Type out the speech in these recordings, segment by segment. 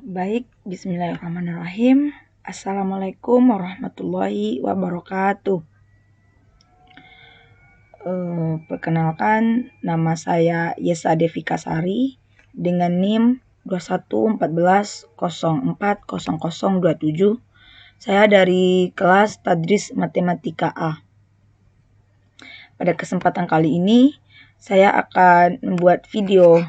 Baik, bismillahirrahmanirrahim. Assalamualaikum warahmatullahi wabarakatuh. Perkenalkan, nama saya Yesa Devika Sari dengan NIM 2114040027. Saya dari kelas Tadris Matematika A. Pada kesempatan kali ini, saya akan membuat video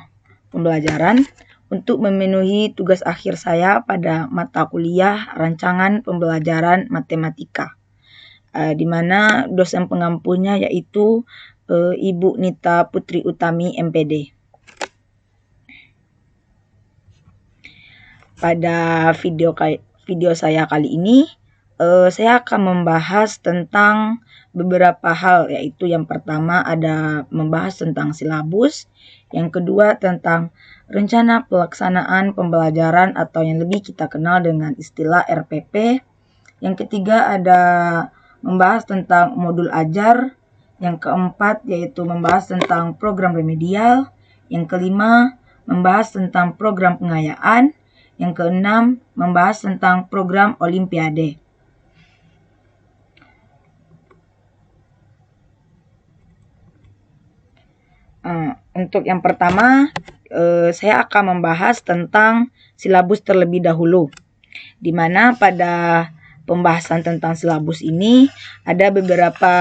pembelajaran untuk memenuhi tugas akhir saya pada mata kuliah rancangan pembelajaran matematika, di mana dosen pengampunya yaitu Ibu Nita Putri Utami MPD. Pada video saya kali ini, saya akan membahas tentang beberapa hal, yaitu yang pertama ada membahas tentang silabus, yang kedua tentang rencana pelaksanaan pembelajaran atau yang lebih kita kenal dengan istilah RPP, yang ketiga ada membahas tentang modul ajar, yang keempat yaitu membahas tentang program remedial, yang kelima membahas tentang program pengayaan, yang keenam membahas tentang program olimpiade. Untuk yang pertama, saya akan membahas tentang silabus terlebih dahulu, di mana pada pembahasan tentang silabus ini ada beberapa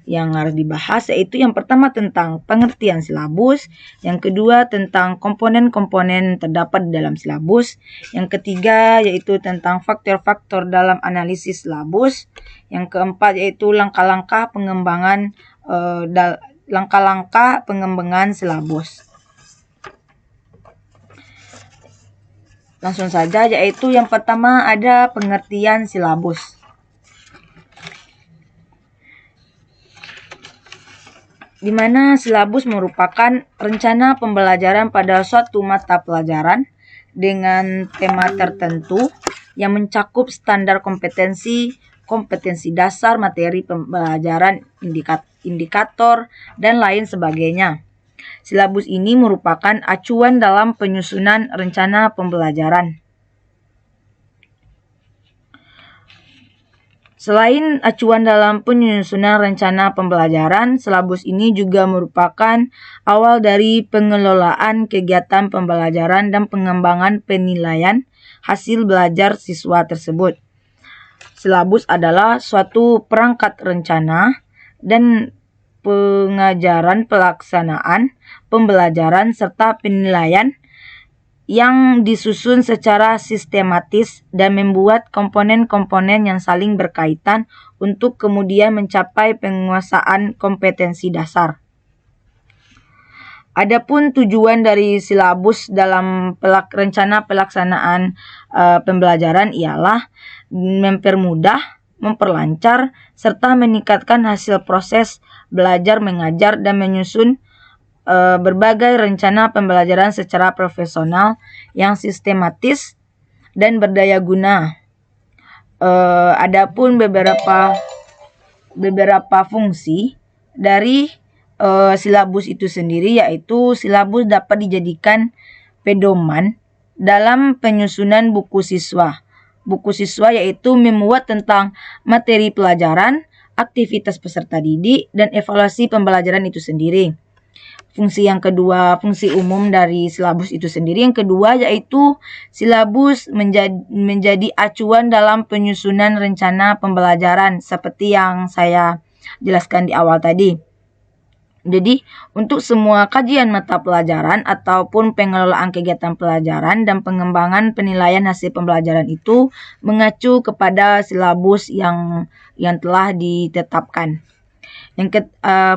yang harus dibahas, yaitu yang pertama tentang pengertian silabus, yang kedua tentang komponen-komponen terdapat di dalam silabus, yang ketiga yaitu tentang faktor-faktor dalam analisis silabus, yang keempat yaitu langkah-langkah pengembangan silabus. Langsung saja, yaitu yang pertama ada pengertian silabus. Di mana silabus merupakan rencana pembelajaran pada suatu mata pelajaran dengan tema tertentu yang mencakup standar kompetensi dasar, materi pembelajaran, indikator, dan lain sebagainya. Silabus ini merupakan acuan dalam penyusunan rencana pembelajaran. Selain acuan dalam penyusunan rencana pembelajaran, silabus ini juga merupakan awal dari pengelolaan kegiatan pembelajaran dan pengembangan penilaian hasil belajar siswa tersebut. Silabus adalah suatu perangkat rencana dan pengajaran pelaksanaan pembelajaran serta penilaian yang disusun secara sistematis dan membuat komponen-komponen yang saling berkaitan untuk kemudian mencapai penguasaan kompetensi dasar. Adapun tujuan dari silabus dalam rencana pelaksanaan pembelajaran ialah mempermudah, memperlancar, serta meningkatkan hasil proses belajar mengajar dan menyusun berbagai rencana pembelajaran secara profesional yang sistematis dan berdaya guna. Adapun beberapa fungsi dari silabus itu sendiri, yaitu silabus dapat dijadikan pedoman dalam penyusunan buku siswa. Buku siswa yaitu memuat tentang materi pelajaran, aktivitas peserta didik, dan evaluasi pembelajaran itu sendiri. Fungsi yang kedua, fungsi umum dari silabus itu sendiri yang kedua yaitu silabus menjadi acuan dalam penyusunan rencana pembelajaran seperti yang saya jelaskan di awal tadi. Jadi, untuk semua kajian mata pelajaran ataupun pengelolaan kegiatan pelajaran dan pengembangan penilaian hasil pembelajaran itu mengacu kepada silabus yang telah ditetapkan.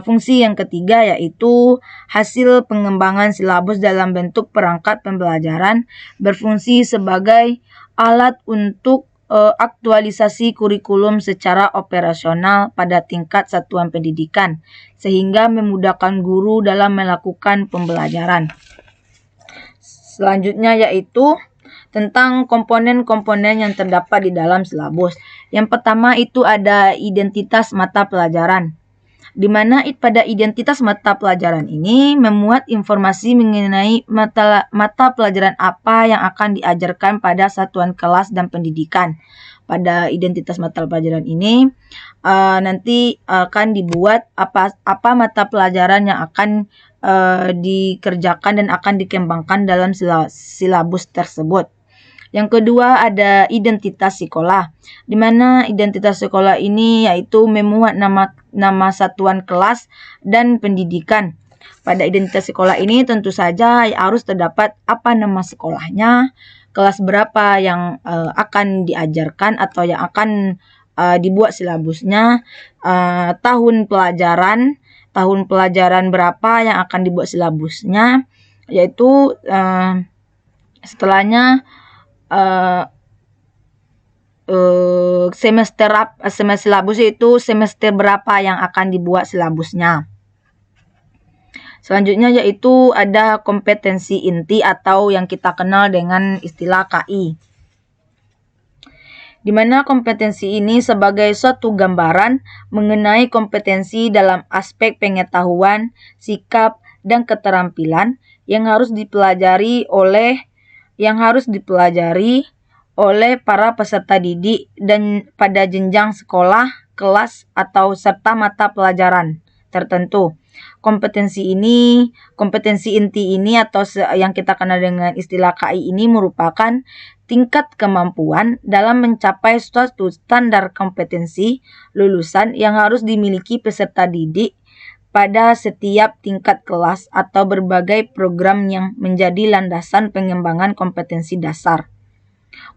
Fungsi yang ketiga yaitu hasil pengembangan silabus dalam bentuk perangkat pembelajaran berfungsi sebagai alat untuk aktualisasi kurikulum secara operasional pada tingkat satuan pendidikan sehingga memudahkan guru dalam melakukan pembelajaran. Selanjutnya yaitu tentang komponen-komponen yang terdapat di dalam silabus. Yang pertama itu ada identitas mata pelajaran. di mana pada identitas mata pelajaran ini memuat informasi mengenai mata pelajaran apa yang akan diajarkan pada satuan kelas dan pendidikan. Pada identitas mata pelajaran ini nanti akan dibuat apa mata pelajaran yang akan dikerjakan dan akan dikembangkan dalam silabus tersebut. Yang kedua ada identitas sekolah, di mana identitas sekolah ini yaitu memuat nama satuan kelas dan pendidikan. Pada identitas sekolah ini tentu saja harus terdapat apa nama sekolahnya, kelas berapa yang akan diajarkan atau yang akan dibuat silabusnya, tahun pelajaran berapa yang akan dibuat silabusnya, yaitu setelahnya semester silabus itu semester berapa yang akan dibuat silabusnya. Selanjutnya yaitu ada kompetensi inti atau yang kita kenal dengan istilah KI. Di mana kompetensi ini sebagai suatu gambaran mengenai kompetensi dalam aspek pengetahuan, sikap, dan keterampilan yang harus dipelajari oleh para peserta didik dan pada jenjang sekolah, kelas, atau serta mata pelajaran tertentu. Kompetensi inti ini atau yang kita kenal dengan istilah KI ini merupakan tingkat kemampuan dalam mencapai suatu standar kompetensi lulusan yang harus dimiliki peserta didik pada setiap tingkat kelas atau berbagai program yang menjadi landasan pengembangan kompetensi dasar.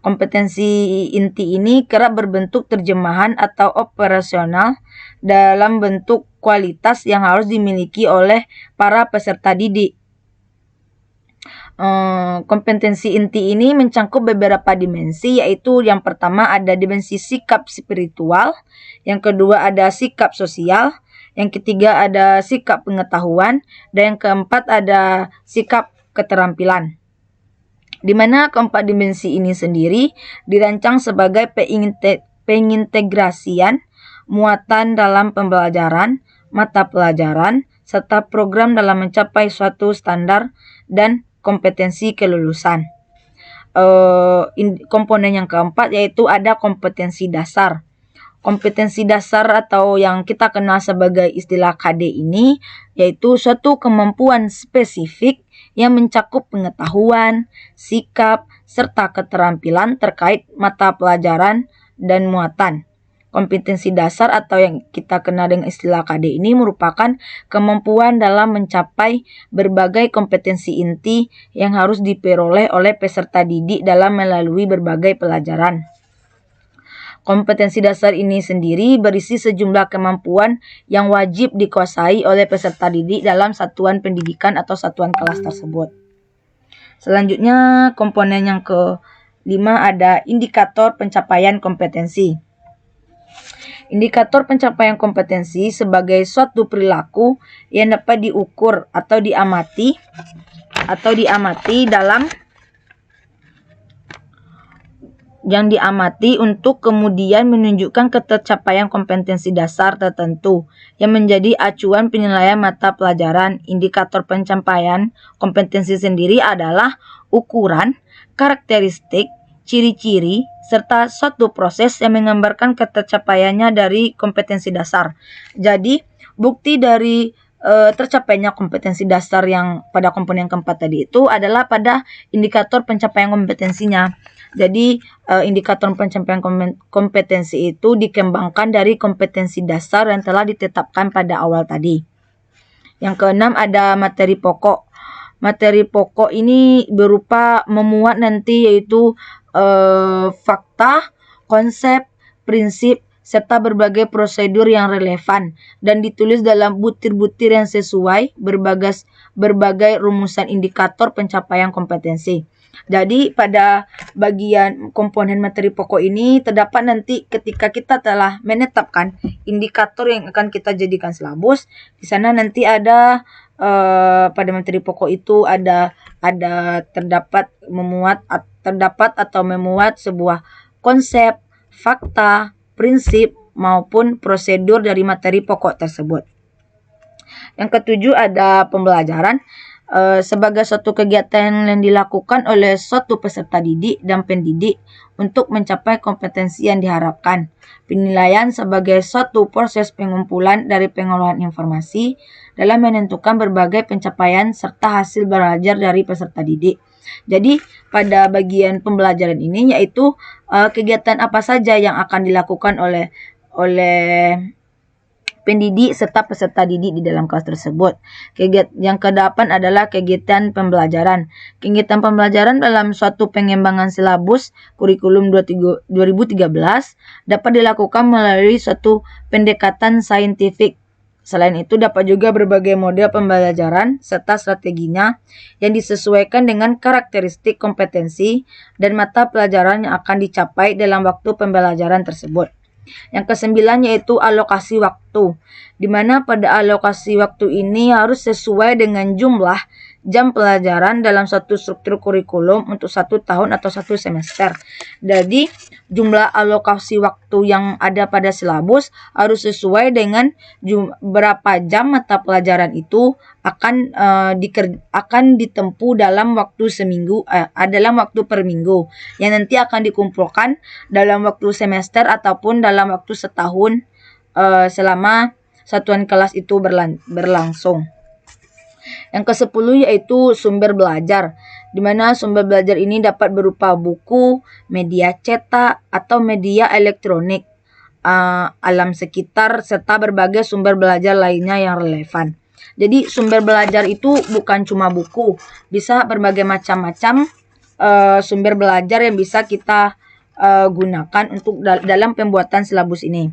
Kompetensi inti ini kerap berbentuk terjemahan atau operasional dalam bentuk kualitas yang harus dimiliki oleh para peserta didik. Kompetensi inti ini mencakup beberapa dimensi, yaitu yang pertama ada dimensi sikap spiritual, yang kedua ada sikap sosial, yang ketiga ada sikap pengetahuan, dan yang keempat ada sikap keterampilan. Di mana keempat dimensi ini sendiri dirancang sebagai pengintegrasian muatan dalam pembelajaran, mata pelajaran, serta program dalam mencapai suatu standar dan kompetensi kelulusan. Komponen yang keempat yaitu ada kompetensi dasar. Kompetensi dasar atau yang kita kenal sebagai istilah KD ini yaitu suatu kemampuan spesifik yang mencakup pengetahuan, sikap, serta keterampilan terkait mata pelajaran dan muatan. Kompetensi dasar atau yang kita kenal dengan istilah KD ini merupakan kemampuan dalam mencapai berbagai kompetensi inti yang harus diperoleh oleh peserta didik dalam melalui berbagai pelajaran. Kompetensi dasar ini sendiri berisi sejumlah kemampuan yang wajib dikuasai oleh peserta didik dalam satuan pendidikan atau satuan kelas tersebut. Selanjutnya, komponen yang kelima ada indikator pencapaian kompetensi. Indikator pencapaian kompetensi sebagai suatu perilaku yang dapat diukur atau diamati untuk kemudian menunjukkan ketercapaian kompetensi dasar tertentu yang menjadi acuan penilaian mata pelajaran. Indikator pencapaian kompetensi sendiri adalah ukuran, karakteristik, ciri-ciri, serta suatu proses yang menggambarkan ketercapaiannya dari kompetensi dasar. Jadi, bukti dari tercapainya kompetensi dasar yang pada komponen keempat tadi itu adalah pada indikator pencapaian kompetensinya. Jadi indikator pencapaian kompetensi itu dikembangkan dari kompetensi dasar yang telah ditetapkan pada awal tadi. Yang keenam ada materi pokok. Materi pokok ini berupa memuat nanti yaitu fakta, konsep, prinsip, serta berbagai prosedur yang relevan dan ditulis dalam butir-butir yang sesuai berbagai rumusan indikator pencapaian kompetensi. Jadi pada bagian komponen materi pokok ini terdapat nanti ketika kita telah menetapkan indikator yang akan kita jadikan silabus, di sana nanti ada pada materi pokok itu ada terdapat memuat sebuah konsep, fakta, prinsip maupun prosedur dari materi pokok tersebut. Yang ketujuh ada pembelajaran. Sebagai suatu kegiatan yang dilakukan oleh suatu peserta didik dan pendidik untuk mencapai kompetensi yang diharapkan. Penilaian sebagai suatu proses pengumpulan dari pengolahan informasi dalam menentukan berbagai pencapaian serta hasil belajar dari peserta didik. Jadi pada bagian pembelajaran ini yaitu kegiatan apa saja yang akan dilakukan oleh pendidik serta peserta didik di dalam kelas tersebut. Yang ke-8 adalah kegiatan pembelajaran. Kegiatan pembelajaran dalam suatu pengembangan silabus kurikulum 2013 dapat dilakukan melalui suatu pendekatan saintifik. Selain itu dapat juga berbagai model pembelajaran serta strateginya yang disesuaikan dengan karakteristik kompetensi dan mata pelajaran yang akan dicapai dalam waktu pembelajaran tersebut. Yang ke-9 yaitu alokasi waktu, di mana pada alokasi waktu ini harus sesuai dengan jumlah jam pelajaran dalam satu struktur kurikulum untuk 1 tahun atau 1 semester. Jadi jumlah alokasi waktu yang ada pada silabus harus sesuai dengan berapa jam mata pelajaran itu akan ditempuh dalam waktu seminggu, dalam waktu per minggu, yang nanti akan dikumpulkan dalam waktu semester ataupun dalam waktu setahun selama satuan kelas itu berlangsung. Yang ke-10 yaitu sumber belajar, di mana sumber belajar ini dapat berupa buku, media cetak, atau media elektronik, alam sekitar, serta berbagai sumber belajar lainnya yang relevan. Jadi sumber belajar itu bukan cuma buku, bisa berbagai macam-macam sumber belajar yang bisa kita gunakan untuk dalam pembuatan silabus ini.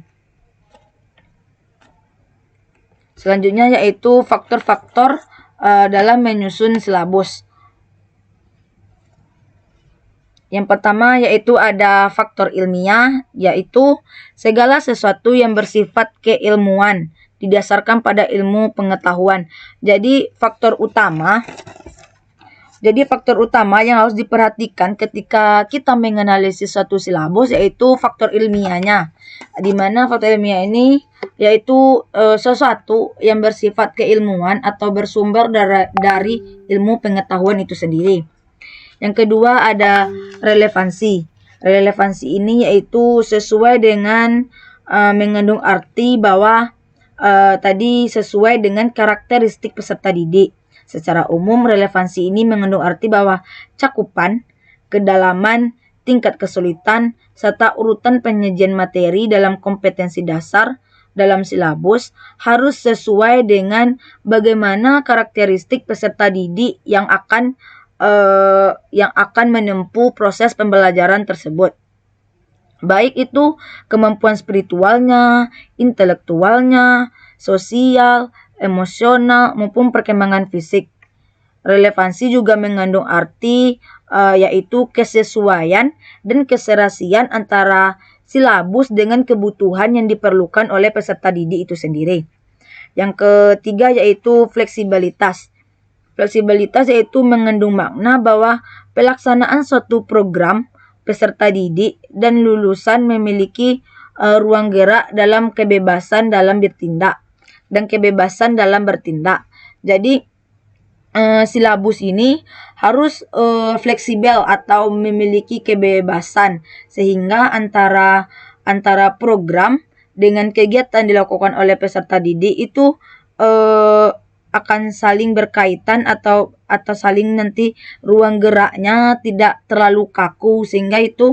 Selanjutnya yaitu faktor-faktor dalam menyusun silabus. Yang pertama yaitu ada faktor ilmiah, yaitu segala sesuatu yang bersifat keilmuan didasarkan pada ilmu pengetahuan. Jadi faktor utama yang harus diperhatikan ketika kita menganalisis suatu silabus yaitu faktor ilmiahnya. Di mana faktor ilmiah ini yaitu sesuatu yang bersifat keilmuan atau bersumber dari ilmu pengetahuan itu sendiri. Yang kedua ada relevansi. Relevansi ini yaitu sesuai dengan mengandung arti bahwa tadi sesuai dengan karakteristik peserta didik. Secara umum, relevansi ini mengandung arti bahwa cakupan, kedalaman, tingkat kesulitan, serta urutan penyajian materi dalam kompetensi dasar dalam silabus harus sesuai dengan bagaimana karakteristik peserta didik yang akan menempuh proses pembelajaran tersebut. Baik itu kemampuan spiritualnya, intelektualnya, sosial, emosional, maupun perkembangan fisik. Relevansi juga mengandung arti yaitu kesesuaian dan keserasian antara silabus dengan kebutuhan yang diperlukan oleh peserta didik itu sendiri. Yang ketiga yaitu fleksibilitas. Fleksibilitas yaitu mengandung makna bahwa pelaksanaan suatu program peserta didik dan lulusan memiliki ruang gerak dalam kebebasan dalam bertindak dan kebebasan dalam bertindak. Jadi silabus ini harus fleksibel atau memiliki kebebasan sehingga antara program dengan kegiatan dilakukan oleh peserta didik itu akan saling berkaitan atau saling nanti ruang geraknya tidak terlalu kaku sehingga itu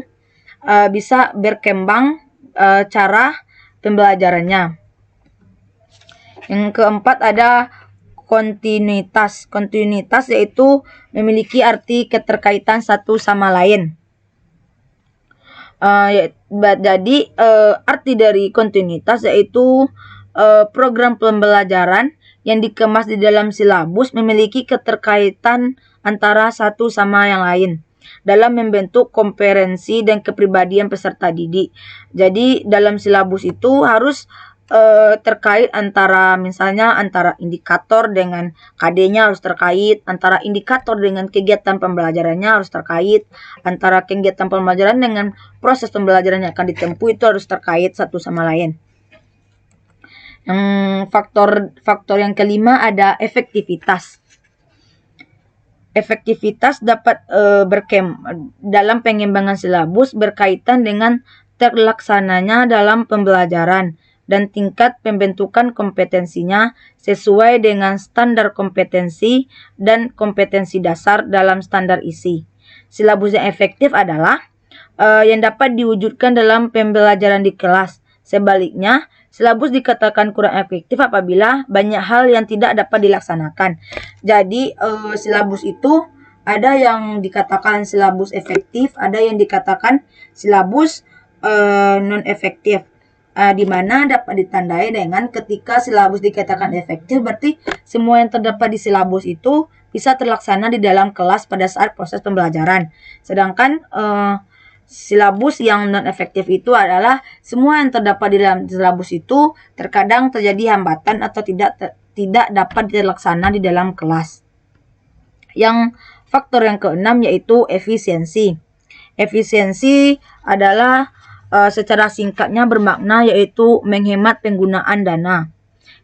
bisa berkembang cara pembelajarannya. Yang keempat ada kontinuitas. Kontinuitas yaitu memiliki arti keterkaitan satu sama lain. Jadi arti dari kontinuitas yaitu program pembelajaran yang dikemas di dalam silabus memiliki keterkaitan antara satu sama yang lain dalam membentuk kompetensi dan kepribadian peserta didik. Jadi dalam silabus itu harus terkait antara misalnya antara indikator dengan KD-nya harus terkait, antara indikator dengan kegiatan pembelajarannya harus terkait, antara kegiatan pembelajaran dengan proses pembelajaran yang akan ditempuh itu harus terkait satu sama lain. Yang faktor yang kelima ada efektivitas. Efektivitas dapat dalam pengembangan silabus berkaitan dengan terlaksananya dalam pembelajaran dan tingkat pembentukan kompetensinya sesuai dengan standar kompetensi dan kompetensi dasar dalam standar isi. Silabus yang efektif adalah yang dapat diwujudkan dalam pembelajaran di kelas. Sebaliknya, silabus dikatakan kurang efektif apabila banyak hal yang tidak dapat dilaksanakan. Jadi, silabus itu ada yang dikatakan silabus efektif, ada yang dikatakan silabus non efektif. Di mana dapat ditandai dengan ketika silabus dikatakan efektif, berarti semua yang terdapat di silabus itu bisa terlaksana di dalam kelas pada saat proses pembelajaran. Sedangkan silabus yang non efektif itu adalah semua yang terdapat di dalam silabus itu terkadang terjadi hambatan atau tidak dapat dilaksana di dalam kelas. Yang faktor yang keenam yaitu efisiensi. Efisiensi adalah secara singkatnya bermakna yaitu menghemat penggunaan dana.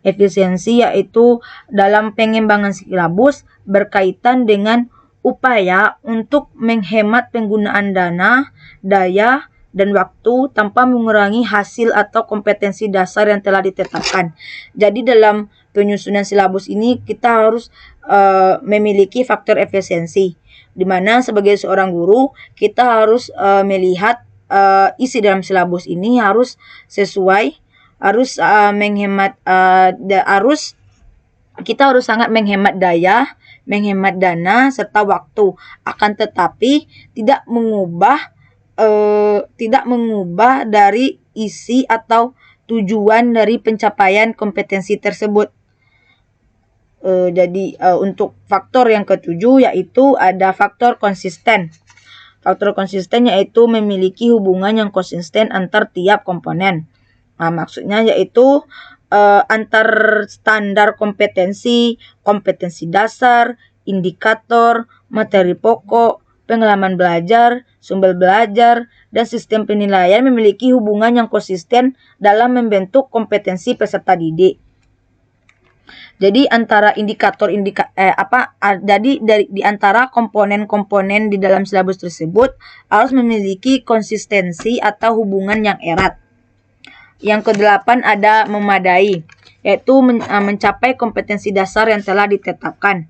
Efisiensi yaitu dalam pengembangan silabus berkaitan dengan upaya untuk menghemat penggunaan dana, daya, dan waktu tanpa mengurangi hasil atau kompetensi dasar yang telah ditetapkan. Jadi dalam penyusunan silabus ini kita harus memiliki faktor efisiensi, di mana sebagai seorang guru kita harus melihat isi dalam silabus ini harus sesuai, harus menghemat kita harus sangat menghemat daya, menghemat dana serta waktu. Akan tetapi tidak mengubah dari isi atau tujuan dari pencapaian kompetensi tersebut. Jadi untuk faktor yang ketujuh yaitu ada faktor konsisten. Faktor konsisten yaitu memiliki hubungan yang konsisten antar tiap komponen. Maksudnya yaitu antar standar kompetensi, kompetensi dasar, indikator, materi pokok, pengalaman belajar, sumber belajar, dan sistem penilaian memiliki hubungan yang konsisten dalam membentuk kompetensi peserta didik. Jadi antara di antara komponen-komponen di dalam silabus tersebut harus memiliki konsistensi atau hubungan yang erat. Yang kedelapan ada memadai, yaitu mencapai kompetensi dasar yang telah ditetapkan.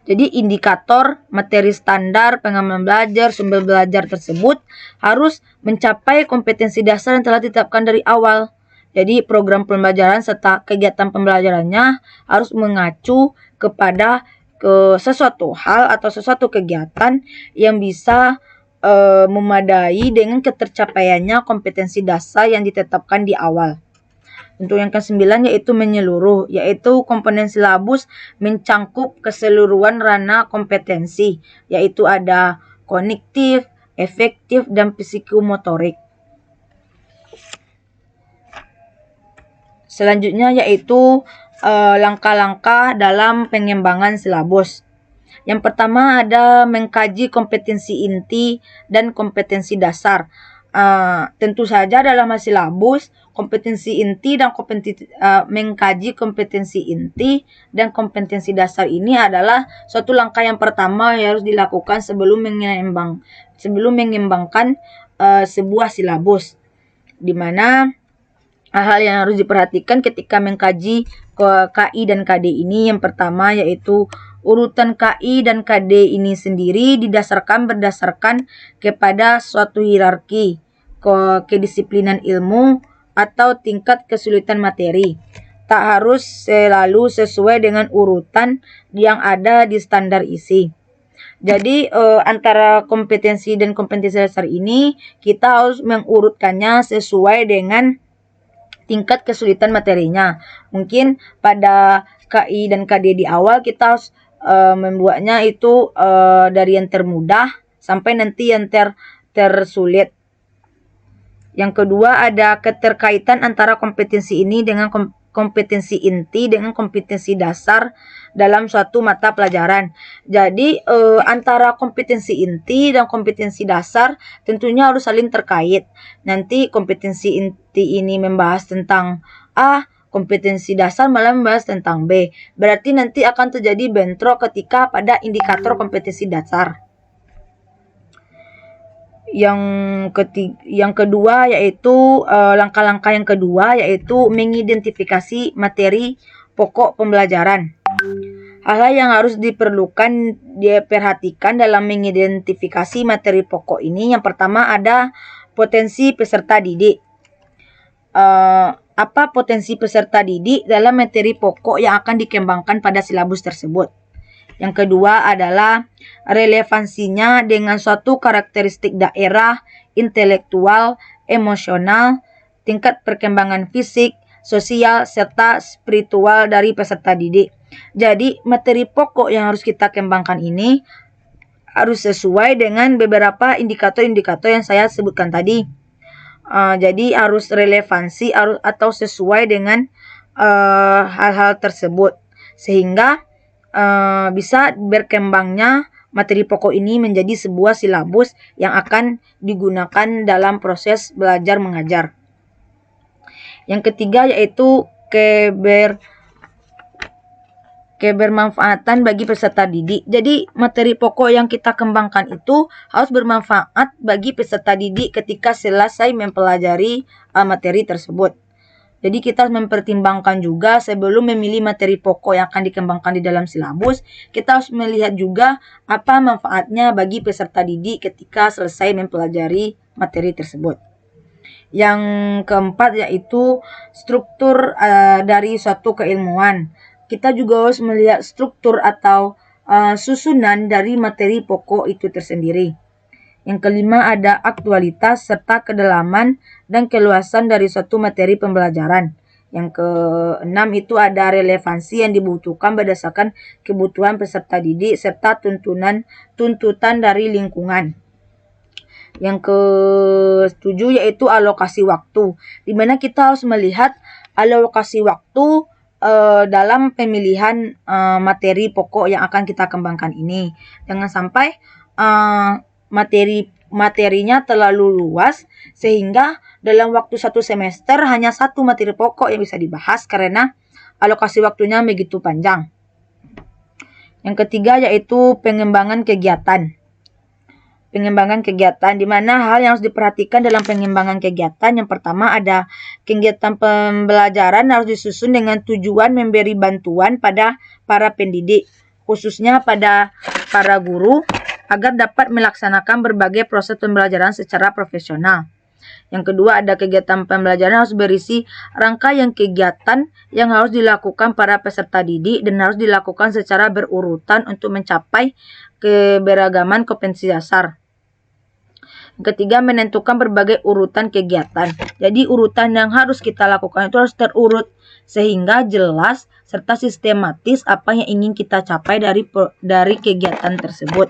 Jadi indikator, materi standar, pengalaman belajar, sumber belajar tersebut harus mencapai kompetensi dasar yang telah ditetapkan dari awal. Jadi program pembelajaran serta kegiatan pembelajarannya harus mengacu kepada sesuatu hal atau sesuatu kegiatan yang bisa memadai dengan ketercapaiannya kompetensi dasar yang ditetapkan di awal. Untuk yang ke-9 yaitu menyeluruh, yaitu komponen silabus mencangkup keseluruhan ranah kompetensi, yaitu ada kognitif, efektif, dan psikomotorik. Selanjutnya yaitu langkah-langkah dalam pengembangan silabus. Yang pertama ada mengkaji kompetensi inti dan kompetensi dasar. Tentu saja dalam silabus kompetensi inti dan mengkaji kompetensi inti dan kompetensi dasar ini adalah suatu langkah yang pertama yang harus dilakukan sebelum mengembangkan sebuah silabus, di mana hal yang harus diperhatikan ketika mengkaji KI dan KD ini. Yang pertama yaitu urutan KI dan KD ini sendiri berdasarkan kepada suatu hierarki kedisiplinan ilmu atau tingkat kesulitan materi. Tak harus selalu sesuai dengan urutan yang ada di standar isi. Jadi antara kompetensi dan kompetensi dasar ini kita harus mengurutkannya sesuai dengan tingkat kesulitan materinya. Mungkin pada KI dan KD di awal kita harus membuatnya itu dari yang termudah sampai nanti yang tersulit. Yang kedua ada keterkaitan antara kompetensi ini dengan kompetensi inti dengan kompetensi dasar dalam suatu mata pelajaran. Jadi antara kompetensi inti dan kompetensi dasar tentunya harus saling terkait. Nanti kompetensi inti ini membahas tentang A, kompetensi dasar malah membahas tentang B. Berarti nanti akan terjadi bentrok ketika pada indikator kompetensi dasar. Yang kedua yaitu langkah-langkah yang kedua yaitu mengidentifikasi materi pokok pembelajaran. Hal-hal yang harus diperhatikan dalam mengidentifikasi materi pokok ini, yang pertama ada potensi peserta didik. Apa potensi peserta didik dalam materi pokok yang akan dikembangkan pada silabus tersebut. Yang kedua adalah relevansinya dengan suatu karakteristik daerah, intelektual, emosional, tingkat perkembangan fisik, sosial, serta spiritual dari peserta didik. Jadi materi pokok yang harus kita kembangkan ini harus sesuai dengan beberapa indikator-indikator yang saya sebutkan tadi. Jadi harus relevansi atau sesuai dengan hal-hal tersebut sehingga bisa berkembangnya materi pokok ini menjadi sebuah silabus yang akan digunakan dalam proses belajar mengajar. Yang ketiga yaitu kebermanfaatan bagi peserta didik. Jadi materi pokok yang kita kembangkan itu harus bermanfaat bagi peserta didik ketika selesai mempelajari materi tersebut. Jadi kita harus mempertimbangkan juga sebelum memilih materi pokok yang akan dikembangkan di dalam silabus, kita harus melihat juga apa manfaatnya bagi peserta didik ketika selesai mempelajari materi tersebut. Yang keempat yaitu struktur dari suatu keilmuan. Kita juga harus melihat struktur atau susunan dari materi pokok itu tersendiri. Yang kelima ada aktualitas serta kedalaman dan keluasan dari suatu materi pembelajaran. Yang keenam itu ada relevansi yang dibutuhkan berdasarkan kebutuhan peserta didik serta tuntutan dari lingkungan. Yang ketujuh yaitu alokasi waktu, di mana kita harus melihat alokasi waktu dalam pemilihan materi pokok yang akan kita kembangkan ini. Jangan sampai materinya terlalu luas sehingga dalam waktu satu semester hanya satu materi pokok yang bisa dibahas karena alokasi waktunya begitu panjang. Yang ketiga yaitu pengembangan kegiatan. Pengembangan kegiatan, di mana hal yang harus diperhatikan dalam pengembangan kegiatan. Yang pertama ada kegiatan pembelajaran harus disusun dengan tujuan memberi bantuan pada para pendidik, khususnya pada para guru, agar dapat melaksanakan berbagai proses pembelajaran secara profesional. Yang kedua ada kegiatan pembelajaran harus berisi rangkaian kegiatan yang harus dilakukan para peserta didik dan harus dilakukan secara berurutan untuk mencapai keberagaman kompetensi dasar. Yang ketiga menentukan berbagai urutan kegiatan. Jadi urutan yang harus kita lakukan itu harus terurut sehingga jelas serta sistematis apa yang ingin kita capai dari kegiatan tersebut.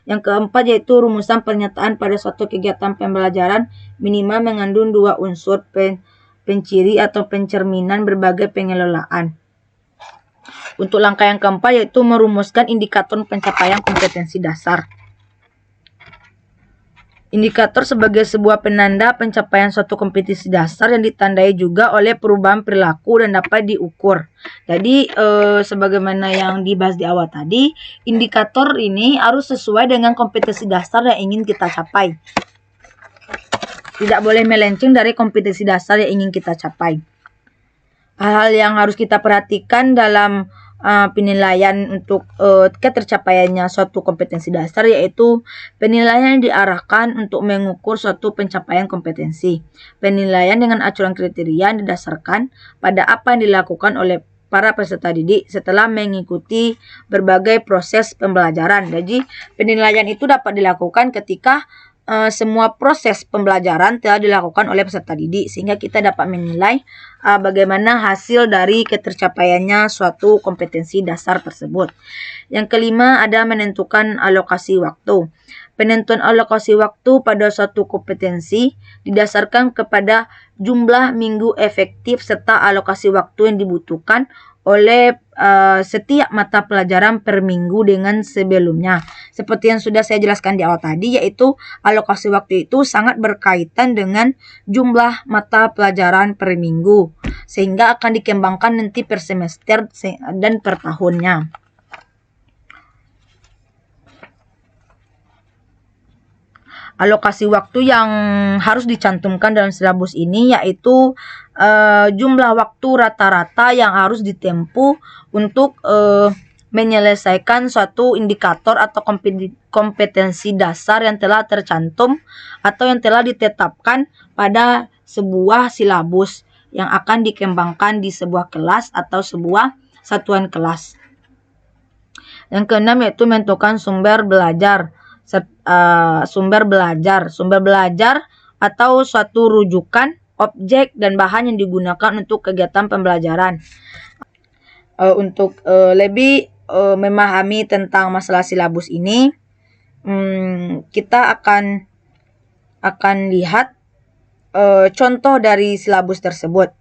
Yang keempat yaitu rumusan pernyataan pada suatu kegiatan pembelajaran minimal mengandung dua unsur penciri atau pencerminan berbagai pengelolaan. Untuk langkah yang keempat yaitu merumuskan indikator pencapaian kompetensi dasar. Indikator sebagai sebuah penanda pencapaian suatu kompetensi dasar yang ditandai juga oleh perubahan perilaku dan dapat diukur. Jadi sebagaimana yang dibahas di awal tadi, indikator ini harus sesuai dengan kompetensi dasar yang ingin kita capai. Tidak boleh melenceng dari kompetensi dasar yang ingin kita capai. Hal-hal yang harus kita perhatikan dalam penilaian untuk ketercapaiannya suatu kompetensi dasar yaitu penilaian yang diarahkan untuk mengukur suatu pencapaian kompetensi. Penilaian dengan acuan kriteria yang didasarkan pada apa yang dilakukan oleh para peserta didik setelah mengikuti berbagai proses pembelajaran. Jadi penilaian itu dapat dilakukan ketika semua proses pembelajaran telah dilakukan oleh peserta didik, sehingga kita dapat menilai bagaimana hasil dari ketercapaiannya suatu kompetensi dasar tersebut. Yang kelima, ada menentukan alokasi waktu. Penentuan alokasi waktu pada suatu kompetensi didasarkan kepada jumlah minggu efektif serta alokasi waktu yang dibutuhkan oleh setiap mata pelajaran per minggu dengan sebelumnya. Seperti yang sudah saya jelaskan di awal tadi, yaitu alokasi waktu itu sangat berkaitan dengan jumlah mata pelajaran per minggu, sehingga akan dikembangkan nanti per semester dan per tahunnya. Alokasi waktu yang harus dicantumkan dalam silabus ini yaitu jumlah waktu rata-rata yang harus ditempuh untuk menyelesaikan suatu indikator atau kompetensi dasar yang telah tercantum atau yang telah ditetapkan pada sebuah silabus yang akan dikembangkan di sebuah kelas atau sebuah satuan kelas. Yang keenam yaitu menentukan sumber belajar. Sumber belajar atau suatu rujukan, objek, dan bahan yang digunakan untuk kegiatan pembelajaran. Untuk lebih memahami tentang masalah silabus ini, kita akan lihat contoh dari silabus tersebut.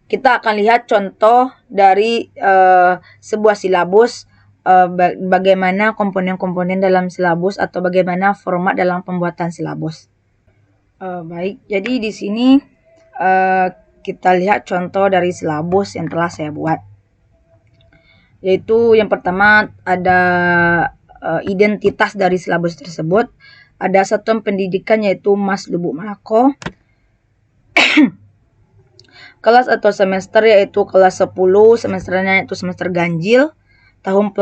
Kita akan lihat contoh dari sebuah silabus, bagaimana komponen-komponen dalam silabus atau bagaimana format dalam pembuatan silabus. Baik, jadi di sini kita lihat contoh dari silabus yang telah saya buat. Yaitu yang pertama ada identitas dari silabus tersebut. Ada satuan pendidikan yaitu Mas Lubuk Malako. Kelas atau semester yaitu kelas 10, semesternya yaitu semester ganjil. Tahun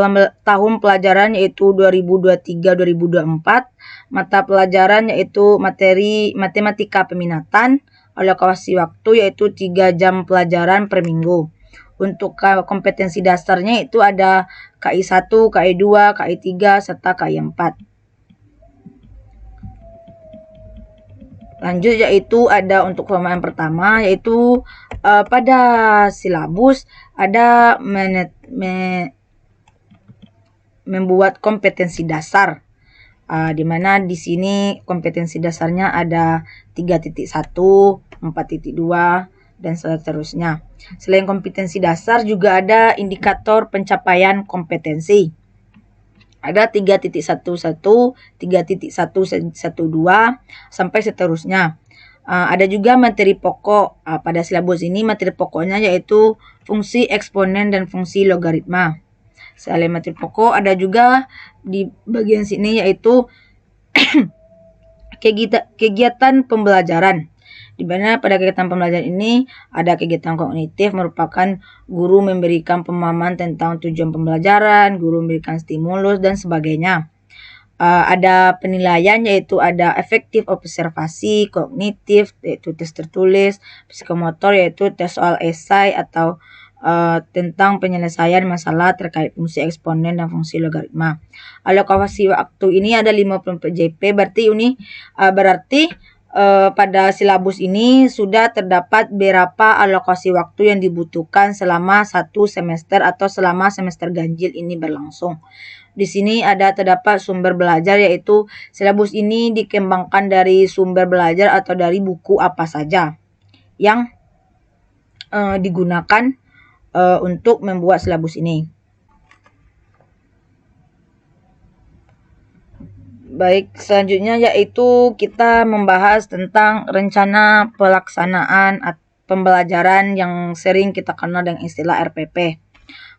pelajaran yaitu 2023-2024. Mata pelajaran yaitu materi matematika peminatan. Alokasi waktu yaitu 3 jam pelajaran per minggu. Untuk kompetensi dasarnya itu ada KI 1, KI 2, KI 3, serta KI 4. Lanjut yaitu ada untuk pemahaman pertama yaitu pada silabus ada membuat kompetensi dasar, di mana di sini kompetensi dasarnya ada 3.1, 4.2, dan seterusnya. Selain kompetensi dasar juga ada indikator pencapaian kompetensi. Ada 3.11, 3.112 sampai seterusnya. Ada juga materi pokok. Pada silabus ini materi pokoknya yaitu fungsi eksponen dan fungsi logaritma. Selain materi pokok ada juga di bagian sini yaitu kegiatan pembelajaran. Di mana pada kegiatan pembelajaran ini ada kegiatan kognitif, merupakan guru memberikan pemahaman tentang tujuan pembelajaran, guru memberikan stimulus dan sebagainya. Ada penilaian yaitu ada efektif observasi, kognitif yaitu tes tertulis, psikomotor yaitu tes soal esai atau tentang penyelesaian masalah terkait fungsi eksponen dan fungsi logaritma. Alokasi waktu ini ada 54 JP, berarti ini pada silabus ini sudah terdapat berapa alokasi waktu yang dibutuhkan selama 1 semester atau selama semester ganjil ini berlangsung. Di sini terdapat sumber belajar yaitu silabus ini dikembangkan dari sumber belajar atau dari buku apa saja yang digunakan untuk membuat silabus ini. Baik, selanjutnya yaitu kita membahas tentang rencana pelaksanaan pembelajaran yang sering kita kenal dengan istilah RPP.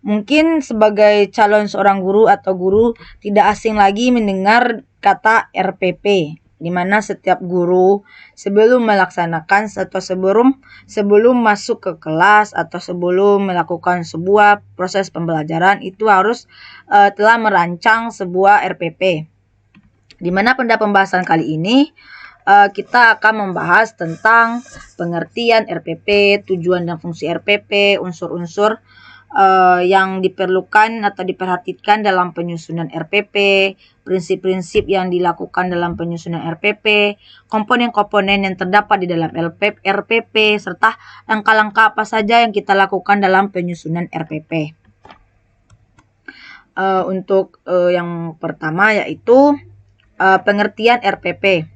Mungkin sebagai calon seorang guru atau guru tidak asing lagi mendengar kata RPP, di mana setiap guru sebelum melaksanakan atau sebelum masuk ke kelas atau sebelum melakukan sebuah proses pembelajaran itu harus telah merancang sebuah RPP. Di mana pada pembahasan kali ini kita akan membahas tentang pengertian RPP, tujuan dan fungsi RPP, unsur-unsur yang diperlukan atau diperhatikan dalam penyusunan RPP, prinsip-prinsip yang dilakukan dalam penyusunan RPP, komponen-komponen yang terdapat di dalam RPP, serta langkah-langkah apa saja yang kita lakukan dalam penyusunan RPP. Untuk yang pertama yaitu pengertian RPP,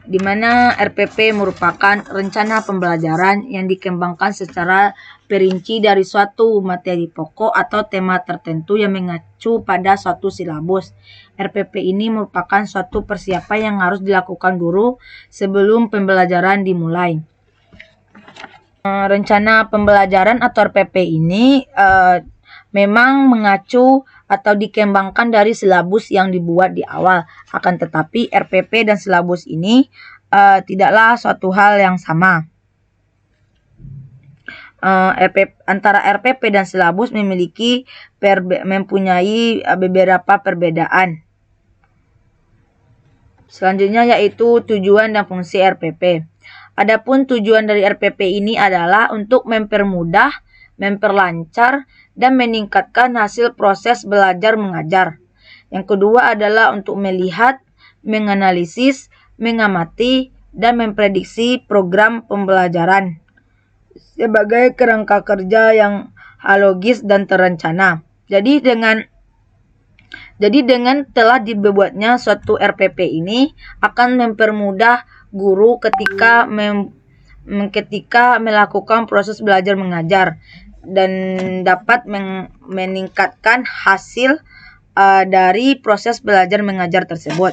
di mana RPP merupakan rencana pembelajaran yang dikembangkan secara perinci dari suatu materi pokok atau tema tertentu yang mengacu pada suatu silabus. RPP ini merupakan suatu persiapan yang harus dilakukan guru sebelum pembelajaran dimulai. Rencana pembelajaran atau RPP ini memang mengacu atau dikembangkan dari silabus yang dibuat di awal. Akan tetapi RPP dan silabus ini tidaklah suatu hal yang sama. Antara RPP dan silabus mempunyai beberapa perbedaan. Selanjutnya yaitu tujuan dan fungsi RPP. Adapun tujuan dari RPP ini adalah untuk mempermudah, memperlancar, dan meningkatkan hasil proses belajar mengajar. Yang kedua adalah untuk melihat, menganalisis, mengamati, dan memprediksi program pembelajaran sebagai kerangka kerja yang logis dan terencana. Jadi dengan telah dibuatnya suatu RPP ini akan mempermudah guru ketika melakukan proses belajar mengajar dan dapat meningkatkan hasil dari proses belajar mengajar tersebut.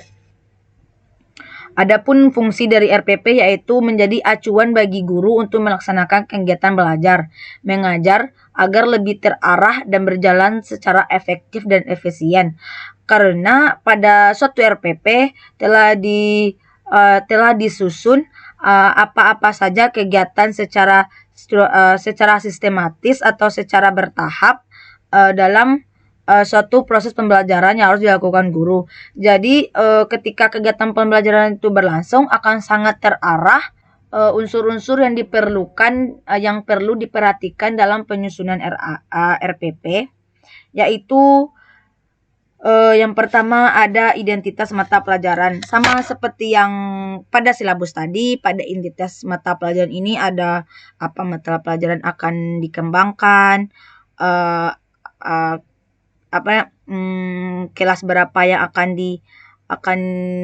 Adapun fungsi dari RPP yaitu menjadi acuan bagi guru untuk melaksanakan kegiatan belajar mengajar agar lebih terarah dan berjalan secara efektif dan efisien. Karena pada suatu RPP telah disusun apa-apa saja kegiatan secara sistematis atau secara bertahap dalam suatu proses pembelajaran yang harus dilakukan guru. Jadi ketika kegiatan pembelajaran itu berlangsung akan sangat terarah unsur-unsur yang diperlukan yang perlu diperhatikan dalam penyusunan RPP, yaitu yang pertama ada identitas mata pelajaran. Sama seperti yang pada silabus tadi, pada identitas mata pelajaran ini ada apa mata pelajaran akan dikembangkan, kelas berapa yang akan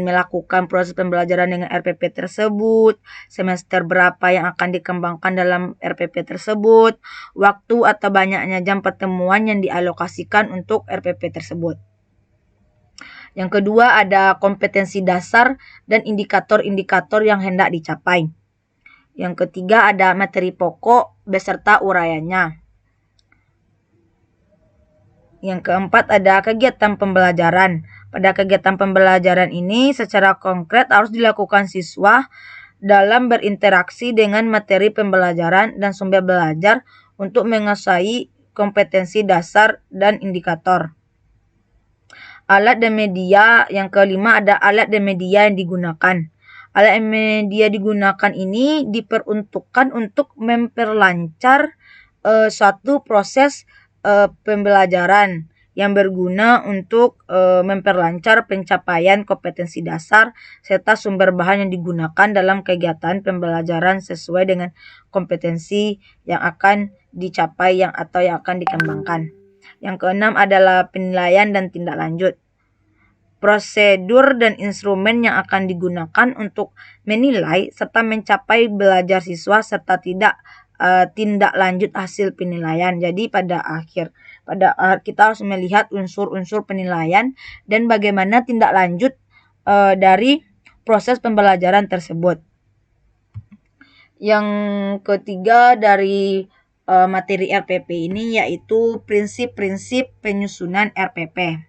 melakukan proses pembelajaran dengan RPP tersebut, semester berapa yang akan dikembangkan dalam RPP tersebut, waktu atau banyaknya jam pertemuan yang dialokasikan untuk RPP tersebut. Yang kedua ada kompetensi dasar dan indikator-indikator yang hendak dicapai. Yang ketiga ada materi pokok beserta uraiannya. Yang keempat ada kegiatan pembelajaran. Pada kegiatan pembelajaran ini secara konkret harus dilakukan siswa dalam berinteraksi dengan materi pembelajaran dan sumber belajar untuk menguasai kompetensi dasar dan indikator. Alat dan media, yang kelima ada alat dan media yang digunakan. Alat dan media digunakan ini diperuntukkan untuk memperlancar suatu proses pembelajaran yang berguna untuk memperlancar pencapaian kompetensi dasar serta sumber bahan yang digunakan dalam kegiatan pembelajaran sesuai dengan kompetensi yang akan dicapai atau yang akan dikembangkan. Yang keenam adalah penilaian dan tindak lanjut. Prosedur dan instrumen yang akan digunakan untuk menilai serta mencapai belajar siswa serta tindak lanjut hasil penilaian. Jadi pada akhir kita harus melihat unsur-unsur penilaian dan bagaimana tindak lanjut dari proses pembelajaran tersebut. Yang ketiga dari materi RPP ini yaitu prinsip-prinsip penyusunan RPP.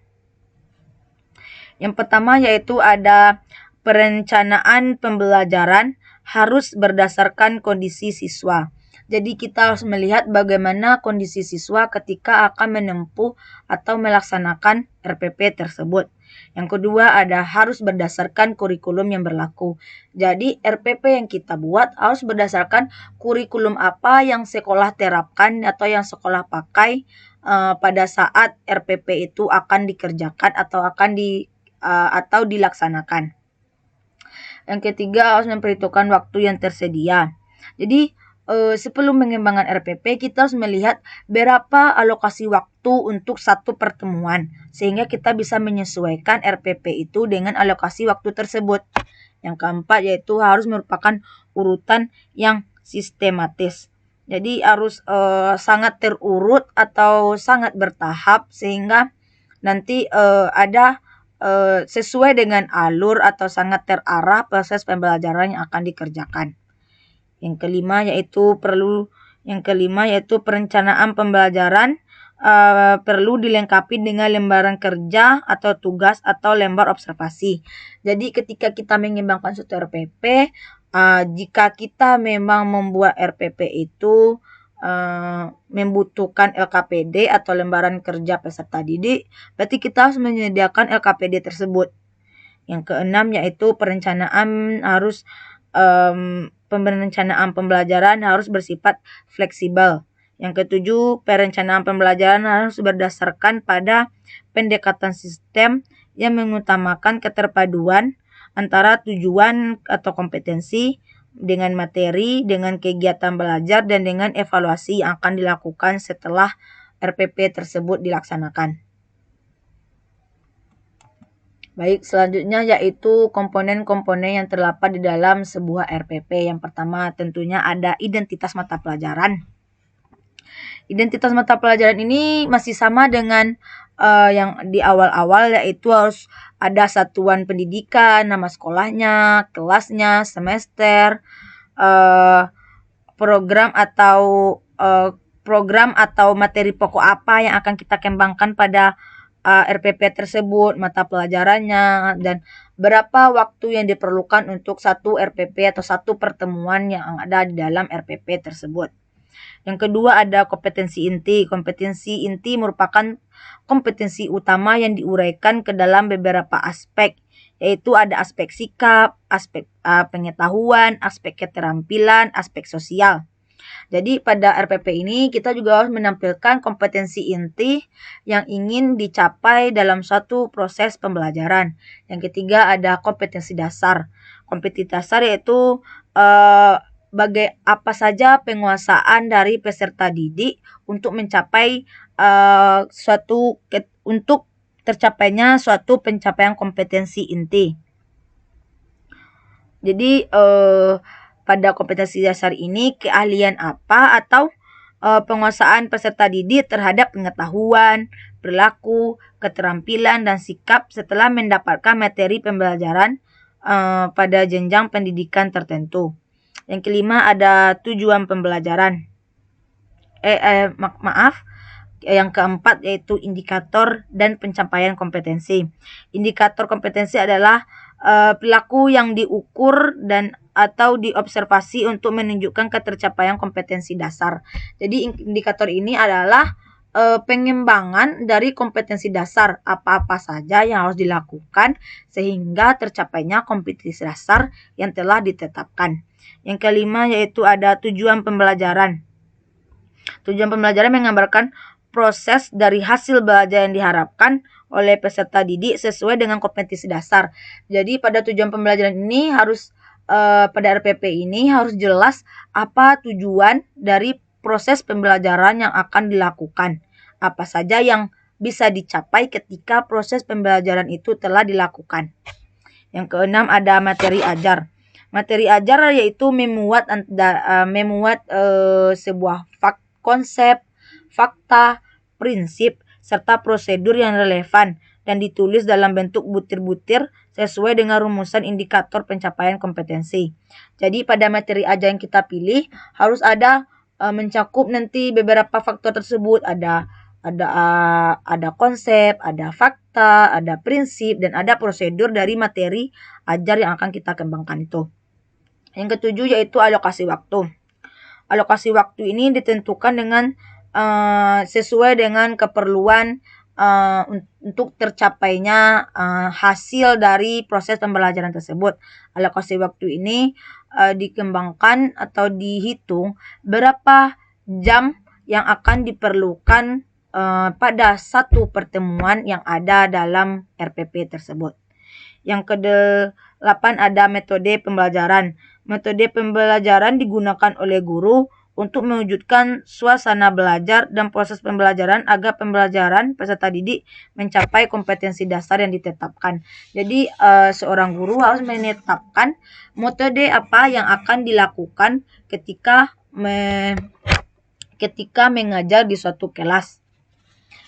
Yang pertama yaitu ada perencanaan pembelajaran harus berdasarkan kondisi siswa. Jadi kita harus melihat bagaimana kondisi siswa ketika akan menempuh atau melaksanakan RPP tersebut. Yang kedua ada harus berdasarkan kurikulum yang berlaku. Jadi RPP yang kita buat harus berdasarkan kurikulum apa yang sekolah terapkan atau yang sekolah pakai pada saat RPP itu akan dikerjakan atau dilaksanakan. Yang ketiga harus memperhitungkan waktu yang tersedia. Jadi sebelum mengembangkan RPP kita harus melihat berapa alokasi waktu untuk satu pertemuan sehingga kita bisa menyesuaikan RPP itu dengan alokasi waktu tersebut. Yang keempat yaitu harus merupakan urutan yang sistematis. Jadi harus sangat terurut atau sangat bertahap sehingga nanti ada sesuai dengan alur atau sangat terarah proses pembelajaran yang akan dikerjakan. Yang kelima yaitu perencanaan pembelajaran perlu dilengkapi dengan lembaran kerja atau tugas atau lembar observasi. Jadi ketika kita mengembangkan suatu RPP, jika kita memang membuat RPP itu membutuhkan LKPD atau lembaran kerja peserta didik, berarti kita harus menyediakan LKPD tersebut. Yang keenam yaitu perencanaan pembelajaran harus bersifat fleksibel. Yang ketujuh, perencanaan pembelajaran harus berdasarkan pada pendekatan sistem yang mengutamakan keterpaduan antara tujuan atau kompetensi dengan materi, dengan kegiatan belajar, dan dengan evaluasi yang akan dilakukan setelah RPP tersebut dilaksanakan. Baik, selanjutnya yaitu komponen-komponen yang terdapat di dalam sebuah RPP. Yang pertama tentunya ada identitas mata pelajaran. Identitas mata pelajaran ini masih sama dengan yang di awal-awal, yaitu harus ada satuan pendidikan, nama sekolahnya, kelasnya, semester, program atau materi pokok apa yang akan kita kembangkan pada RPP tersebut, mata pelajarannya, dan berapa waktu yang diperlukan untuk satu RPP atau satu pertemuan yang ada di dalam RPP tersebut. Yang kedua ada kompetensi inti. Kompetensi inti merupakan kompetensi utama yang diuraikan ke dalam beberapa aspek, yaitu ada aspek sikap, aspek pengetahuan, aspek keterampilan, aspek sosial. Jadi pada RPP ini kita juga harus menampilkan kompetensi inti yang ingin dicapai dalam suatu proses pembelajaran. Yang ketiga ada kompetensi dasar. Kompetensi dasar yaitu apa saja penguasaan dari peserta didik untuk mencapai untuk tercapainya suatu pencapaian kompetensi inti. Jadi pada kompetensi dasar ini keahlian apa atau penguasaan peserta didik terhadap pengetahuan, perilaku, keterampilan, dan sikap setelah mendapatkan materi pembelajaran pada jenjang pendidikan tertentu. Yang kelima ada tujuan pembelajaran. Yang keempat yaitu indikator dan pencapaian kompetensi. Indikator kompetensi adalah perilaku yang diukur dan atau diobservasi untuk menunjukkan ketercapaian kompetensi dasar. Jadi indikator ini adalah pengembangan dari kompetensi dasar, apa-apa saja yang harus dilakukan sehingga tercapainya kompetensi dasar yang telah ditetapkan. Yang kelima yaitu ada tujuan pembelajaran. Tujuan pembelajaran menggambarkan proses dari hasil belajar yang diharapkan oleh peserta didik sesuai dengan kompetensi dasar. Jadi pada tujuan pembelajaran ini pada RPP ini harus jelas apa tujuan dari proses pembelajaran yang akan dilakukan. Apa saja yang bisa dicapai ketika proses pembelajaran itu telah dilakukan. Yang keenam ada materi ajar. Materi ajar yaitu memuat sebuah konsep, fakta, prinsip, serta prosedur yang relevan dan ditulis dalam bentuk butir-butir sesuai dengan rumusan indikator pencapaian kompetensi. Jadi pada materi ajar yang kita pilih harus ada mencakup nanti beberapa faktor tersebut, ada konsep, ada fakta, ada prinsip, dan ada prosedur dari materi ajar yang akan kita kembangkan itu. Yang ketujuh yaitu alokasi waktu. Alokasi waktu ini ditentukan dengan sesuai dengan keperluan untuk tercapainya hasil dari proses pembelajaran tersebut. Alokasi waktu ini dikembangkan atau dihitung berapa jam yang akan diperlukan pada satu pertemuan yang ada dalam RPP tersebut. Yang ke-8 ada metode pembelajaran. Metode pembelajaran digunakan oleh guru untuk mewujudkan suasana belajar dan proses pembelajaran agar pembelajaran peserta didik mencapai kompetensi dasar yang ditetapkan. Jadi seorang guru harus menetapkan metode apa yang akan dilakukan ketika mengajar di suatu kelas.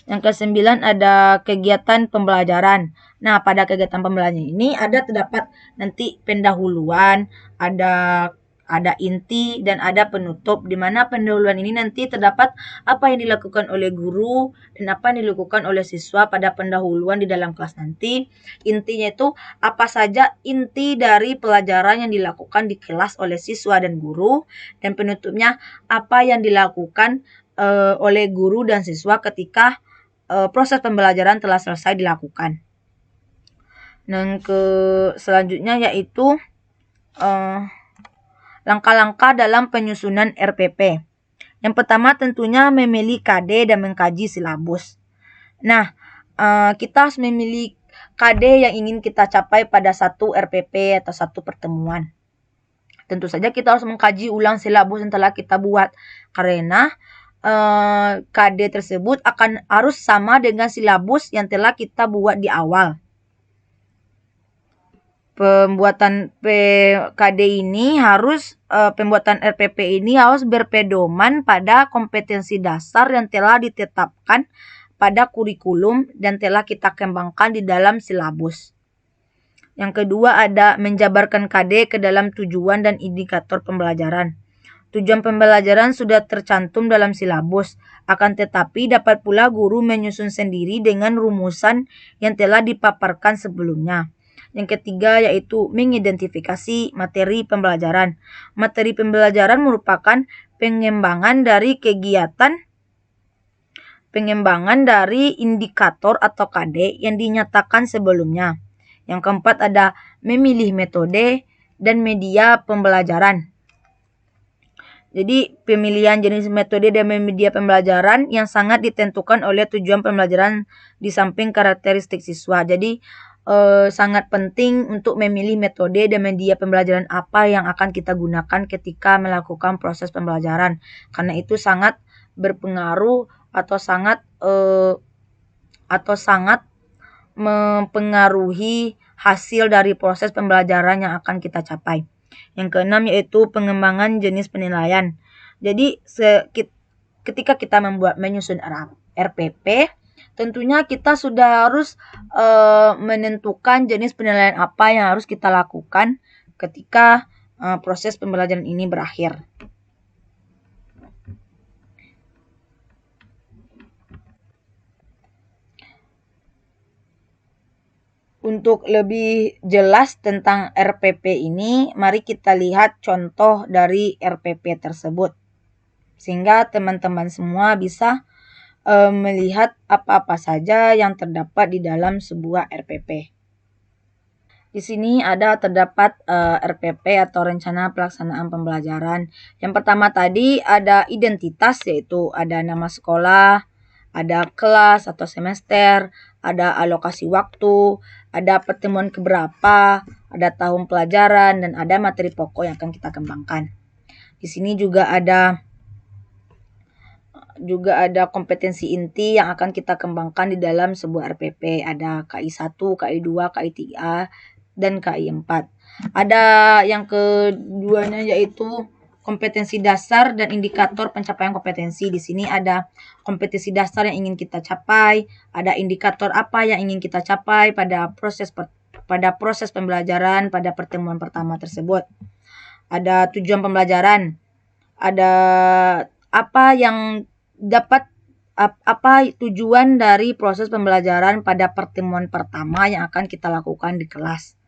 Yang ke-9 ada kegiatan pembelajaran. Nah, pada kegiatan pembelajaran ini terdapat nanti pendahuluan, ada inti dan ada penutup, di mana pendahuluan ini nanti terdapat apa yang dilakukan oleh guru dan apa yang dilakukan oleh siswa pada pendahuluan di dalam kelas nanti. Intinya itu apa saja inti dari pelajaran yang dilakukan di kelas oleh siswa dan guru, dan penutupnya apa yang dilakukan oleh guru dan siswa ketika proses pembelajaran telah selesai dilakukan. Dan selanjutnya yaitu langkah-langkah dalam penyusunan RPP. Yang pertama tentunya memilih KD dan mengkaji silabus. Nah, kita harus memilih KD yang ingin kita capai pada satu RPP atau satu pertemuan. Tentu saja kita harus mengkaji ulang silabus yang telah kita buat, karena KD tersebut harus sama dengan silabus yang telah kita buat di awal. Pembuatan KD ini pembuatan RPP ini harus berpedoman pada kompetensi dasar yang telah ditetapkan pada kurikulum dan telah kita kembangkan di dalam silabus. Yang kedua ada menjabarkan KD ke dalam tujuan dan indikator pembelajaran. Tujuan pembelajaran sudah tercantum dalam silabus, akan tetapi dapat pula guru menyusun sendiri dengan rumusan yang telah dipaparkan sebelumnya. Yang ketiga yaitu mengidentifikasi materi pembelajaran. Materi pembelajaran merupakan pengembangan dari indikator atau KD yang dinyatakan sebelumnya. Yang keempat ada memilih metode dan media pembelajaran. Jadi pemilihan jenis metode dan media pembelajaran yang sangat ditentukan oleh tujuan pembelajaran di samping karakteristik siswa. Jadi sangat penting untuk memilih metode dan media pembelajaran apa yang akan kita gunakan ketika melakukan proses pembelajaran. Karena itu sangat berpengaruh atau sangat mempengaruhi hasil dari proses pembelajaran yang akan kita capai. Yang keenam yaitu pengembangan jenis penilaian. Jadi ketika kita menyusun RPP, tentunya kita sudah harus menentukan jenis penilaian apa yang harus kita lakukan ketika proses pembelajaran ini berakhir. Untuk lebih jelas tentang RPP ini, mari kita lihat contoh dari RPP tersebut. Sehingga teman-teman semua bisa melihat apa-apa saja yang terdapat di dalam sebuah RPP. Di sini terdapat RPP atau rencana pelaksanaan pembelajaran. Yang pertama tadi ada identitas, yaitu ada nama sekolah, ada kelas atau semester, ada alokasi waktu, ada pertemuan keberapa, ada tahun pelajaran, dan ada materi pokok yang akan kita kembangkan. Di sini juga ada kompetensi inti yang akan kita kembangkan di dalam sebuah RPP. Ada KI 1, KI 2, KI 3, dan KI 4. Ada yang keduanya yaitu kompetensi dasar dan indikator pencapaian kompetensi. Di sini ada kompetensi dasar yang ingin kita capai, ada indikator apa yang ingin kita capai pada proses pembelajaran pada pertemuan pertama tersebut. Ada tujuan pembelajaran, ada apa tujuan dari proses pembelajaran pada pertemuan pertama yang akan kita lakukan di kelas.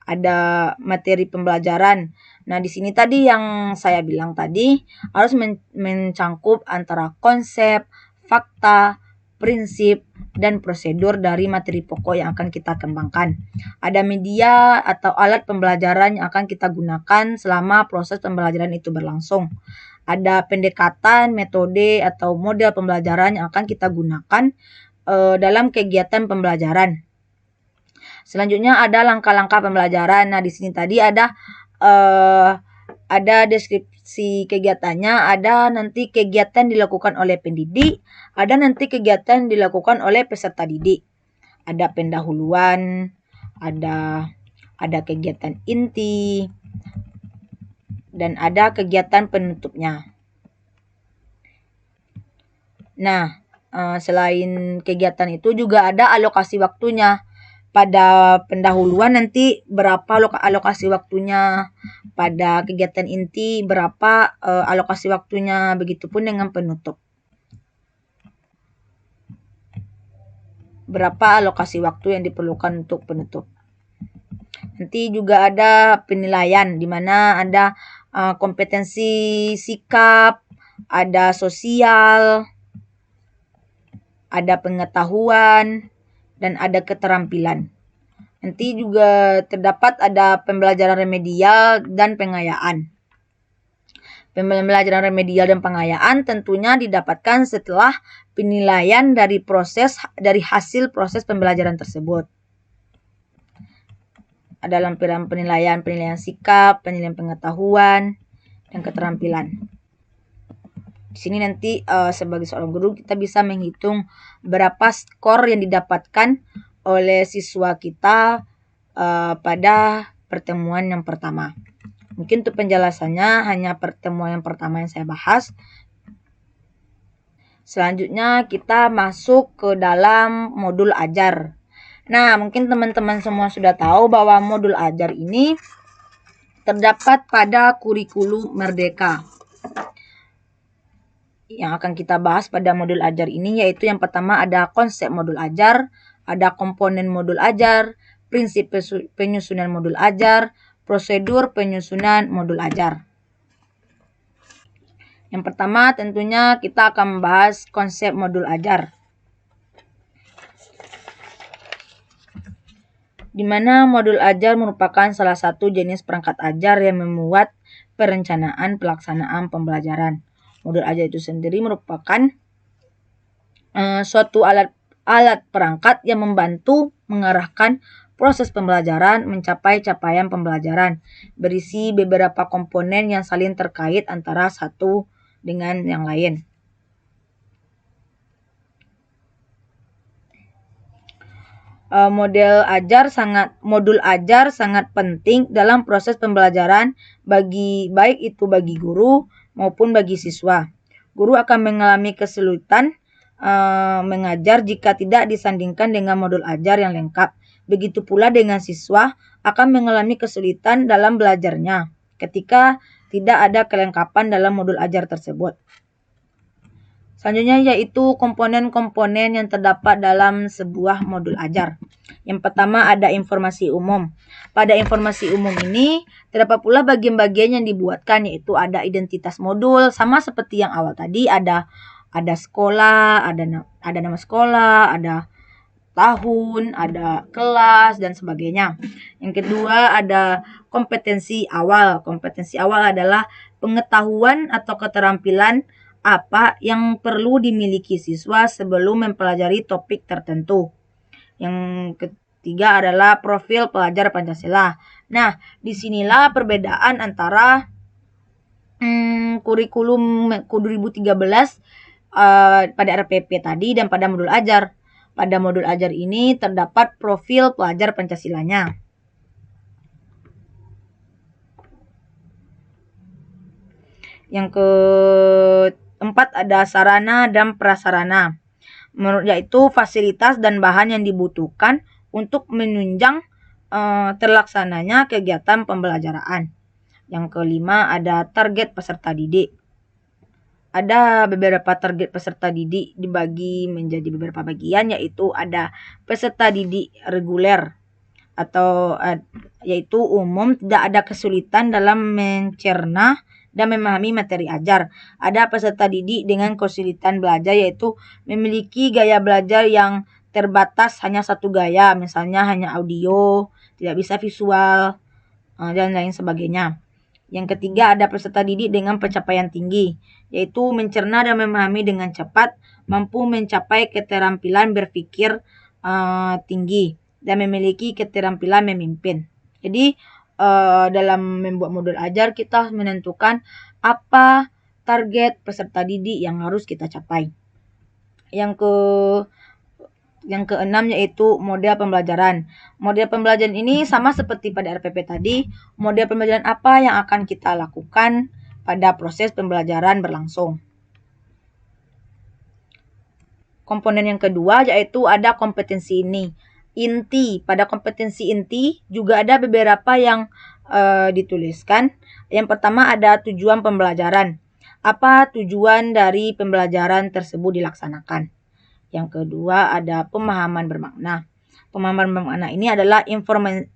Ada materi pembelajaran. Nah, di sini tadi yang saya bilang tadi harus mencangkup antara konsep, fakta, prinsip, dan prosedur dari materi pokok yang akan kita kembangkan. Ada media atau alat pembelajaran yang akan kita gunakan selama proses pembelajaran itu berlangsung. Ada pendekatan, metode, atau model pembelajaran yang akan kita gunakan dalam kegiatan pembelajaran. Selanjutnya ada langkah-langkah pembelajaran. Nah, di sini tadi ada deskripsi kegiatannya, ada nanti kegiatan dilakukan oleh pendidik, ada nanti kegiatan dilakukan oleh peserta didik. Ada pendahuluan, ada kegiatan inti, dan ada kegiatan penutupnya. Nah, selain kegiatan itu juga ada alokasi waktunya. Pada pendahuluan nanti berapa alokasi waktunya, pada kegiatan inti berapa alokasi waktunya, begitupun dengan penutup. Berapa alokasi waktu yang diperlukan untuk penutup. Nanti juga ada penilaian di mana ada kompetensi sikap, ada sosial, ada pengetahuan, dan ada keterampilan. Nanti juga terdapat ada pembelajaran remedial dan pengayaan. Pembelajaran remedial dan pengayaan tentunya didapatkan setelah penilaian dari hasil proses pembelajaran tersebut. Ada lampiran penilaian sikap, penilaian pengetahuan, dan keterampilan. Di sini nanti sebagai seorang guru kita bisa menghitung berapa skor yang didapatkan oleh siswa kita pada pertemuan yang pertama. Mungkin untuk penjelasannya hanya pertemuan yang pertama yang saya bahas. Selanjutnya kita masuk ke dalam modul ajar. Nah, mungkin teman-teman semua sudah tahu bahwa modul ajar ini terdapat pada kurikulum Merdeka. Yang akan kita bahas pada modul ajar ini yaitu yang pertama ada konsep modul ajar, ada komponen modul ajar, prinsip penyusunan modul ajar, prosedur penyusunan modul ajar. Yang pertama tentunya kita akan membahas konsep modul ajar. Di mana modul ajar merupakan salah satu jenis perangkat ajar yang memuat perencanaan pelaksanaan pembelajaran. Modul ajar itu sendiri merupakan suatu alat perangkat yang membantu mengarahkan proses pembelajaran mencapai capaian pembelajaran, berisi beberapa komponen yang saling terkait antara satu dengan yang lain. Modul ajar sangat penting dalam proses pembelajaran baik itu bagi guru maupun bagi siswa. Guru akan mengalami kesulitan mengajar jika tidak disandingkan dengan modul ajar yang lengkap. Begitu pula dengan siswa akan mengalami kesulitan dalam belajarnya ketika tidak ada kelengkapan dalam modul ajar tersebut. Selanjutnya yaitu komponen-komponen yang terdapat dalam sebuah modul ajar. Yang pertama ada informasi umum. Pada informasi umum ini terdapat pula bagian-bagian yang dibuatkan, yaitu ada identitas modul, sama seperti yang awal tadi ada sekolah, ada nama sekolah, ada tahun, ada kelas, dan sebagainya. Yang kedua ada kompetensi awal. Kompetensi awal adalah pengetahuan atau keterampilan apa yang perlu dimiliki siswa sebelum mempelajari topik tertentu. Yang ketiga adalah profil pelajar Pancasila. Nah, disinilah perbedaan antara kurikulum 2013 pada RPP tadi dan pada modul ajar. Pada modul ajar ini terdapat profil pelajar Pancasilanya. Yang keempat ada sarana dan prasarana, yaitu fasilitas dan bahan yang dibutuhkan untuk menunjang terlaksananya kegiatan pembelajaran. Yang kelima ada target peserta didik. Ada beberapa target peserta didik dibagi menjadi beberapa bagian, yaitu ada peserta didik reguler atau yaitu umum, tidak ada kesulitan dalam mencerna dan memahami materi ajar. Ada peserta didik dengan kesulitan belajar, yaitu memiliki gaya belajar yang terbatas hanya satu gaya, misalnya hanya audio, tidak bisa visual, dan lain sebagainya. Yang ketiga ada peserta didik dengan pencapaian tinggi, yaitu mencerna dan memahami dengan cepat, mampu mencapai keterampilan berpikir tinggi, dan memiliki keterampilan memimpin. Jadi dalam membuat modul ajar kita harus menentukan apa target peserta didik yang harus kita capai. Yang keenam yaitu model pembelajaran. Model pembelajaran ini sama seperti pada RPP tadi, model pembelajaran apa yang akan kita lakukan pada proses pembelajaran berlangsung. Komponen yang kedua yaitu ada kompetensi inti. Pada kompetensi inti juga ada beberapa yang dituliskan. Yang pertama ada tujuan pembelajaran. Apa tujuan dari pembelajaran tersebut dilaksanakan? Yang kedua ada pemahaman bermakna. Pemahaman bermakna ini adalah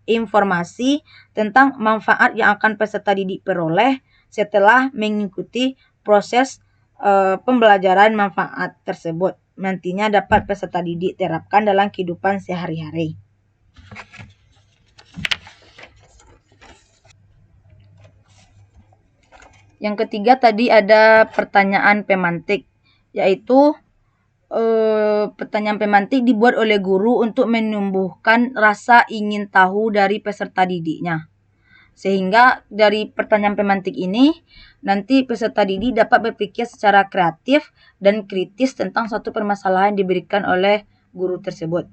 informasi tentang manfaat yang akan peserta didik peroleh setelah mengikuti proses pembelajaran manfaat tersebut. Nantinya dapat peserta didik terapkan dalam kehidupan sehari-hari. Yang ketiga tadi ada pertanyaan pemantik, yaitu pertanyaan pemantik dibuat oleh guru untuk menumbuhkan rasa ingin tahu dari peserta didiknya. Sehingga dari pertanyaan pemantik ini, nanti peserta didik dapat berpikir secara kreatif dan kritis tentang suatu permasalahan yang diberikan oleh guru tersebut.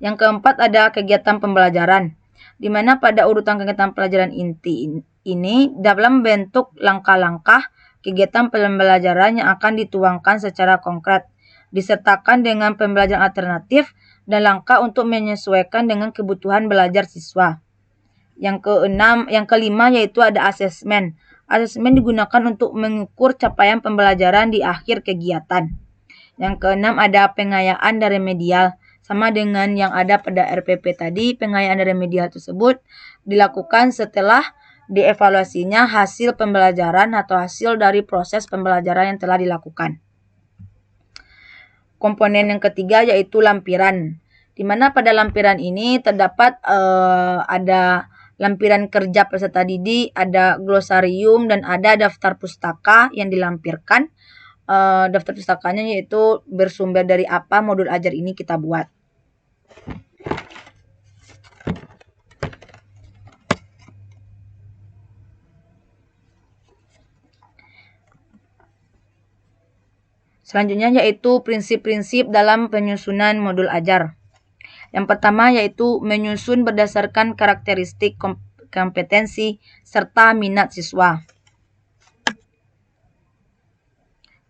Yang keempat ada kegiatan pembelajaran, di mana pada urutan kegiatan pelajaran inti ini dalam bentuk langkah-langkah kegiatan pembelajaran yang akan dituangkan secara konkret, disertakan dengan pembelajaran alternatif dan langkah untuk menyesuaikan dengan kebutuhan belajar siswa. Yang kelima yaitu ada asesmen. Asesmen digunakan untuk mengukur capaian pembelajaran di akhir kegiatan. Yang keenam ada pengayaan dan remedial. Sama dengan yang ada pada RPP tadi, pengayaan dan remedial tersebut dilakukan setelah dievaluasinya hasil pembelajaran atau hasil dari proses pembelajaran yang telah dilakukan. Komponen yang ketiga yaitu lampiran, di mana pada lampiran ini terdapat ada lampiran kerja peserta didik, ada glosarium, dan ada daftar pustaka yang dilampirkan. Daftar pustakanya yaitu bersumber dari apa modul ajar ini kita buat. Selanjutnya yaitu prinsip-prinsip dalam penyusunan modul ajar. Yang pertama yaitu menyusun berdasarkan karakteristik kompetensi serta minat siswa.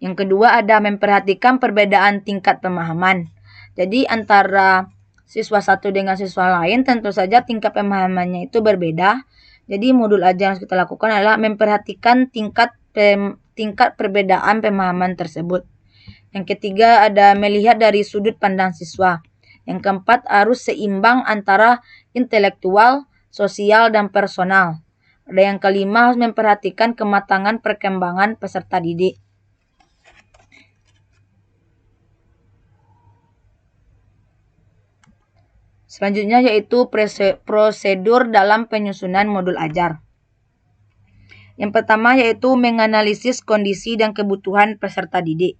Yang kedua ada memperhatikan perbedaan tingkat pemahaman. Jadi antara siswa satu dengan siswa lain tentu saja tingkat pemahamannya itu berbeda. Jadi modul ajar yang harus kita lakukan adalah memperhatikan tingkat perbedaan pemahaman tersebut. Yang ketiga ada melihat dari sudut pandang siswa. Yang keempat harus seimbang antara intelektual, sosial, dan personal. Dan yang kelima harus memperhatikan kematangan perkembangan peserta didik. Selanjutnya yaitu prosedur dalam penyusunan modul ajar. Yang pertama yaitu menganalisis kondisi dan kebutuhan peserta didik.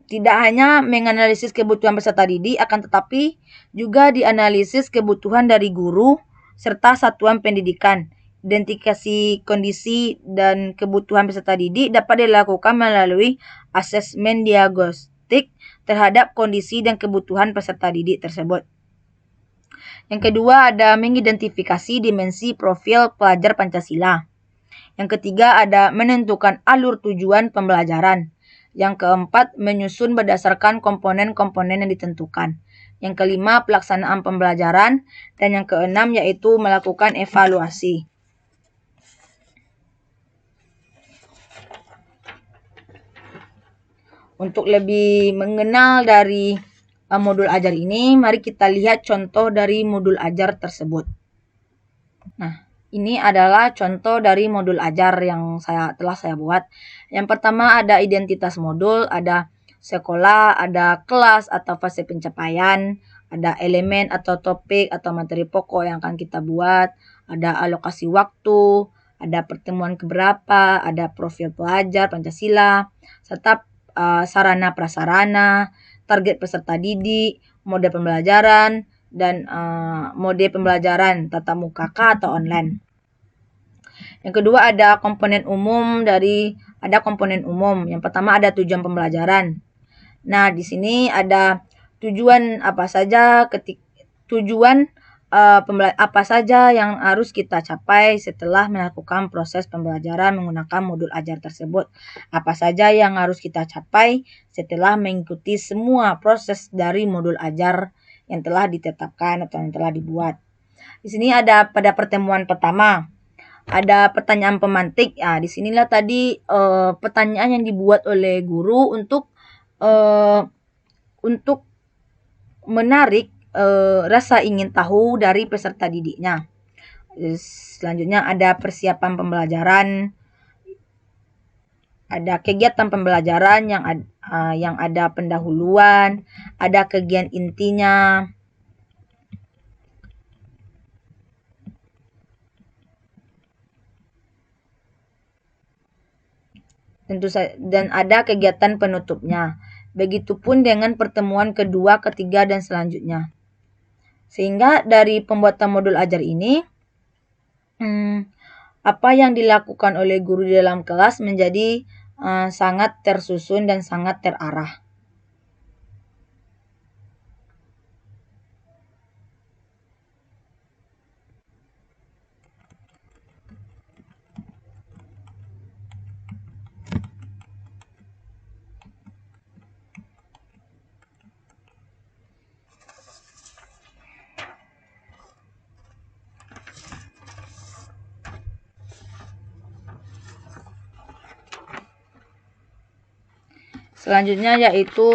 Tidak hanya menganalisis kebutuhan peserta didik, akan tetapi juga dianalisis kebutuhan dari guru serta satuan pendidikan. Identifikasi kondisi dan kebutuhan peserta didik dapat dilakukan melalui asesmen diagnostik terhadap kondisi dan kebutuhan peserta didik tersebut. Yang kedua ada mengidentifikasi dimensi profil pelajar Pancasila. Yang ketiga ada menentukan alur tujuan pembelajaran. Yang keempat, menyusun berdasarkan komponen-komponen yang ditentukan. Yang kelima, pelaksanaan pembelajaran. Dan yang keenam, yaitu melakukan evaluasi. Untuk lebih mengenal dari modul ajar ini, mari kita lihat contoh dari modul ajar tersebut. Nah, ini adalah contoh dari modul ajar yang telah saya buat. Yang pertama ada identitas modul, ada sekolah, ada kelas atau fase pencapaian, ada elemen atau topik atau materi pokok yang akan kita buat, ada alokasi waktu, ada pertemuan keberapa, ada profil pelajar Pancasila, serta sarana prasarana, target peserta didik, mode pembelajaran, dan mode pembelajaran tatap muka atau online. Yang kedua ada komponen umum. Yang pertama ada tujuan pembelajaran. Nah, di sini ada tujuan apa saja apa saja yang harus kita capai setelah melakukan proses pembelajaran menggunakan modul ajar tersebut. Apa saja yang harus kita capai setelah mengikuti semua proses dari modul ajar yang telah ditetapkan atau yang telah dibuat. Di sini ada pada pertemuan pertama ada pertanyaan pemantik. Di sinilah tadi pertanyaan yang dibuat oleh guru untuk menarik rasa ingin tahu dari peserta didiknya. Selanjutnya ada persiapan pembelajaran, ada kegiatan pembelajaran yang ada pendahuluan, ada kegiatan intinya, dan ada kegiatan penutupnya. Begitupun dengan pertemuan kedua, ketiga, dan selanjutnya. Sehingga dari pembuatan modul ajar ini, apa yang dilakukan oleh guru di dalam kelas menjadi sangat tersusun dan sangat terarah. Selanjutnya yaitu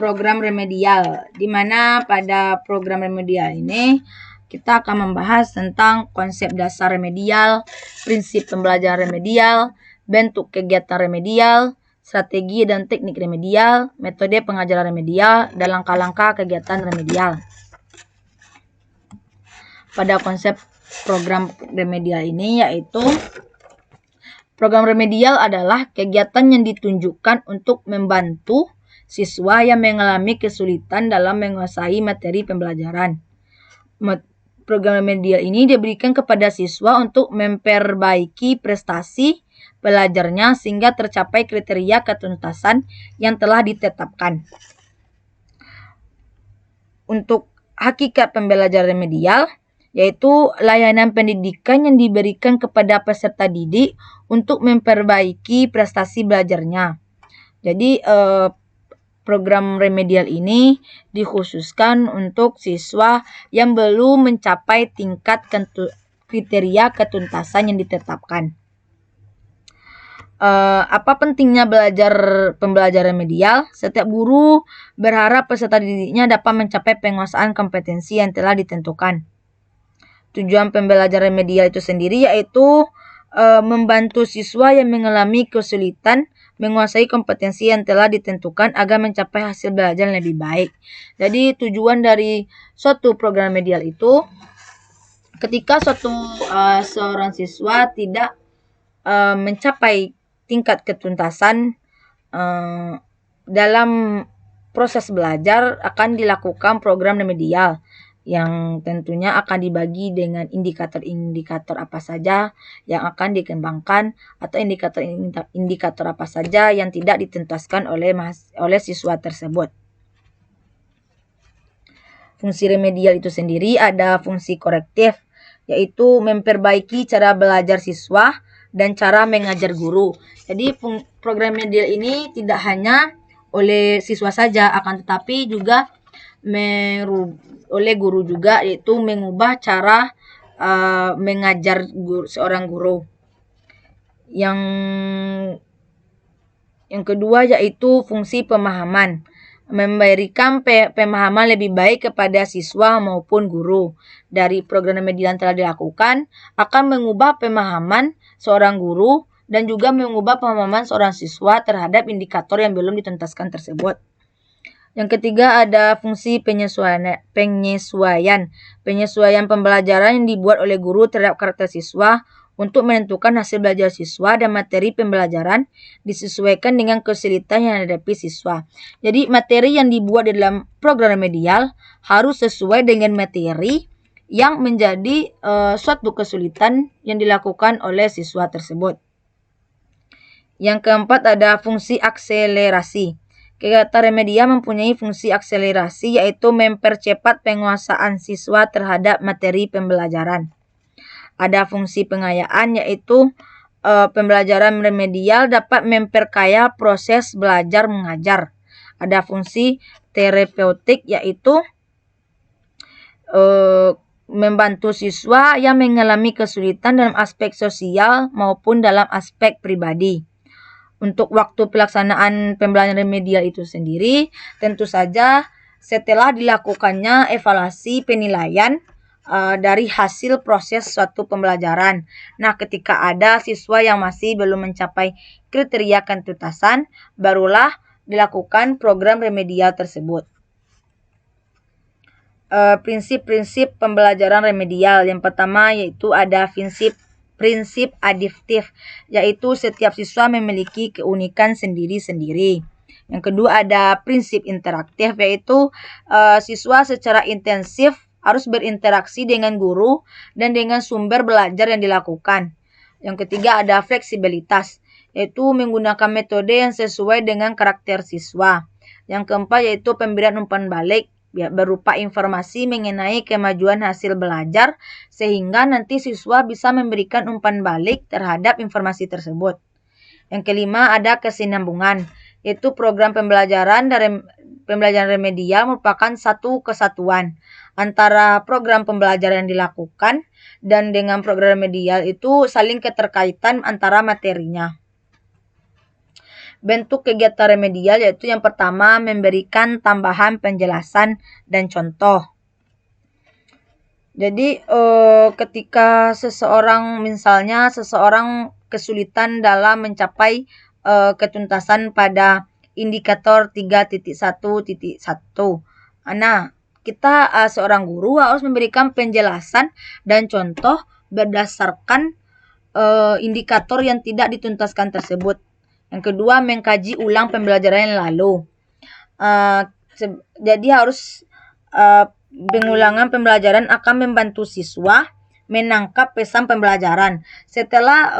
program remedial, di mana pada program remedial ini kita akan membahas tentang konsep dasar remedial, prinsip pembelajaran remedial, bentuk kegiatan remedial, strategi dan teknik remedial, metode pengajaran remedial, dan langkah-langkah kegiatan remedial. Pada konsep program remedial ini yaitu program remedial adalah kegiatan yang ditunjukkan untuk membantu siswa yang mengalami kesulitan dalam menguasai materi pembelajaran. Program remedial ini diberikan kepada siswa untuk memperbaiki prestasi pelajarnya sehingga tercapai kriteria ketuntasan yang telah ditetapkan. Untuk hakikat pembelajaran remedial, yaitu layanan pendidikan yang diberikan kepada peserta didik untuk memperbaiki prestasi belajarnya. Jadi program remedial ini dikhususkan untuk siswa yang belum mencapai tingkat kriteria ketuntasan yang ditetapkan. Apa pentingnya pembelajaran remedial? Setiap guru berharap peserta didiknya dapat mencapai penguasaan kompetensi yang telah ditentukan. Tujuan pembelajaran remedial itu sendiri yaitu membantu siswa yang mengalami kesulitan menguasai kompetensi yang telah ditentukan agar mencapai hasil belajar yang lebih baik. Jadi tujuan dari suatu program remedial itu ketika seorang siswa tidak mencapai tingkat ketuntasan dalam proses belajar, akan dilakukan program remedial yang tentunya akan dibagi dengan indikator-indikator apa saja yang akan dikembangkan atau indikator apa saja yang tidak dituntaskan oleh siswa tersebut. Fungsi remedial itu sendiri ada fungsi korektif, yaitu memperbaiki cara belajar siswa dan cara mengajar guru. Jadi program remedial ini tidak hanya oleh siswa saja, akan tetapi juga oleh guru juga, yaitu mengubah cara mengajar seorang guru. Yang kedua yaitu fungsi pemahaman, memberikan pemahaman lebih baik kepada siswa maupun guru. Dari program remedial yang telah dilakukan akan mengubah pemahaman seorang guru dan juga mengubah pemahaman seorang siswa terhadap indikator yang belum dituntaskan tersebut. Yang ketiga ada fungsi penyesuaian. Penyesuaian pembelajaran yang dibuat oleh guru terhadap karakter siswa untuk menentukan hasil belajar siswa dan materi pembelajaran disesuaikan dengan kesulitan yang dihadapi siswa. Jadi materi yang dibuat di dalam program remedial harus sesuai dengan materi yang menjadi suatu kesulitan yang dilakukan oleh siswa tersebut. Yang keempat ada fungsi akselerasi. Kegiatan remedial mempunyai fungsi akselerasi, yaitu mempercepat penguasaan siswa terhadap materi pembelajaran. Ada fungsi pengayaan, yaitu pembelajaran remedial dapat memperkaya proses belajar mengajar. Ada fungsi terapeutik, yaitu membantu siswa yang mengalami kesulitan dalam aspek sosial maupun dalam aspek pribadi. Untuk waktu pelaksanaan pembelajaran remedial itu sendiri, tentu saja setelah dilakukannya evaluasi penilaian dari hasil proses suatu pembelajaran. Nah, ketika ada siswa yang masih belum mencapai kriteria ketuntasan, barulah dilakukan program remedial tersebut. Prinsip-prinsip pembelajaran remedial. Yang pertama yaitu ada prinsip adiktif, yaitu setiap siswa memiliki keunikan sendiri-sendiri. Yang kedua ada prinsip interaktif, yaitu siswa secara intensif harus berinteraksi dengan guru dan dengan sumber belajar yang dilakukan. Yang ketiga ada fleksibilitas, yaitu menggunakan metode yang sesuai dengan karakter siswa. Yang keempat yaitu pemberian umpan balik, berupa informasi mengenai kemajuan hasil belajar sehingga nanti siswa bisa memberikan umpan balik terhadap informasi tersebut. Yang kelima ada kesinambungan, yaitu program pembelajaran remedial merupakan satu kesatuan antara program pembelajaran yang dilakukan dan dengan program remedial itu saling keterkaitan antara materinya. Bentuk kegiatan remedial yaitu yang pertama memberikan tambahan penjelasan dan contoh. Jadi ketika seseorang kesulitan dalam mencapai ketuntasan pada indikator 3.1.1. Nah, kita seorang guru harus memberikan penjelasan dan contoh berdasarkan indikator yang tidak dituntaskan tersebut. Yang kedua, mengkaji ulang pembelajaran yang lalu. Jadi harus pengulangan pembelajaran akan membantu siswa menangkap pesan pembelajaran. Setelah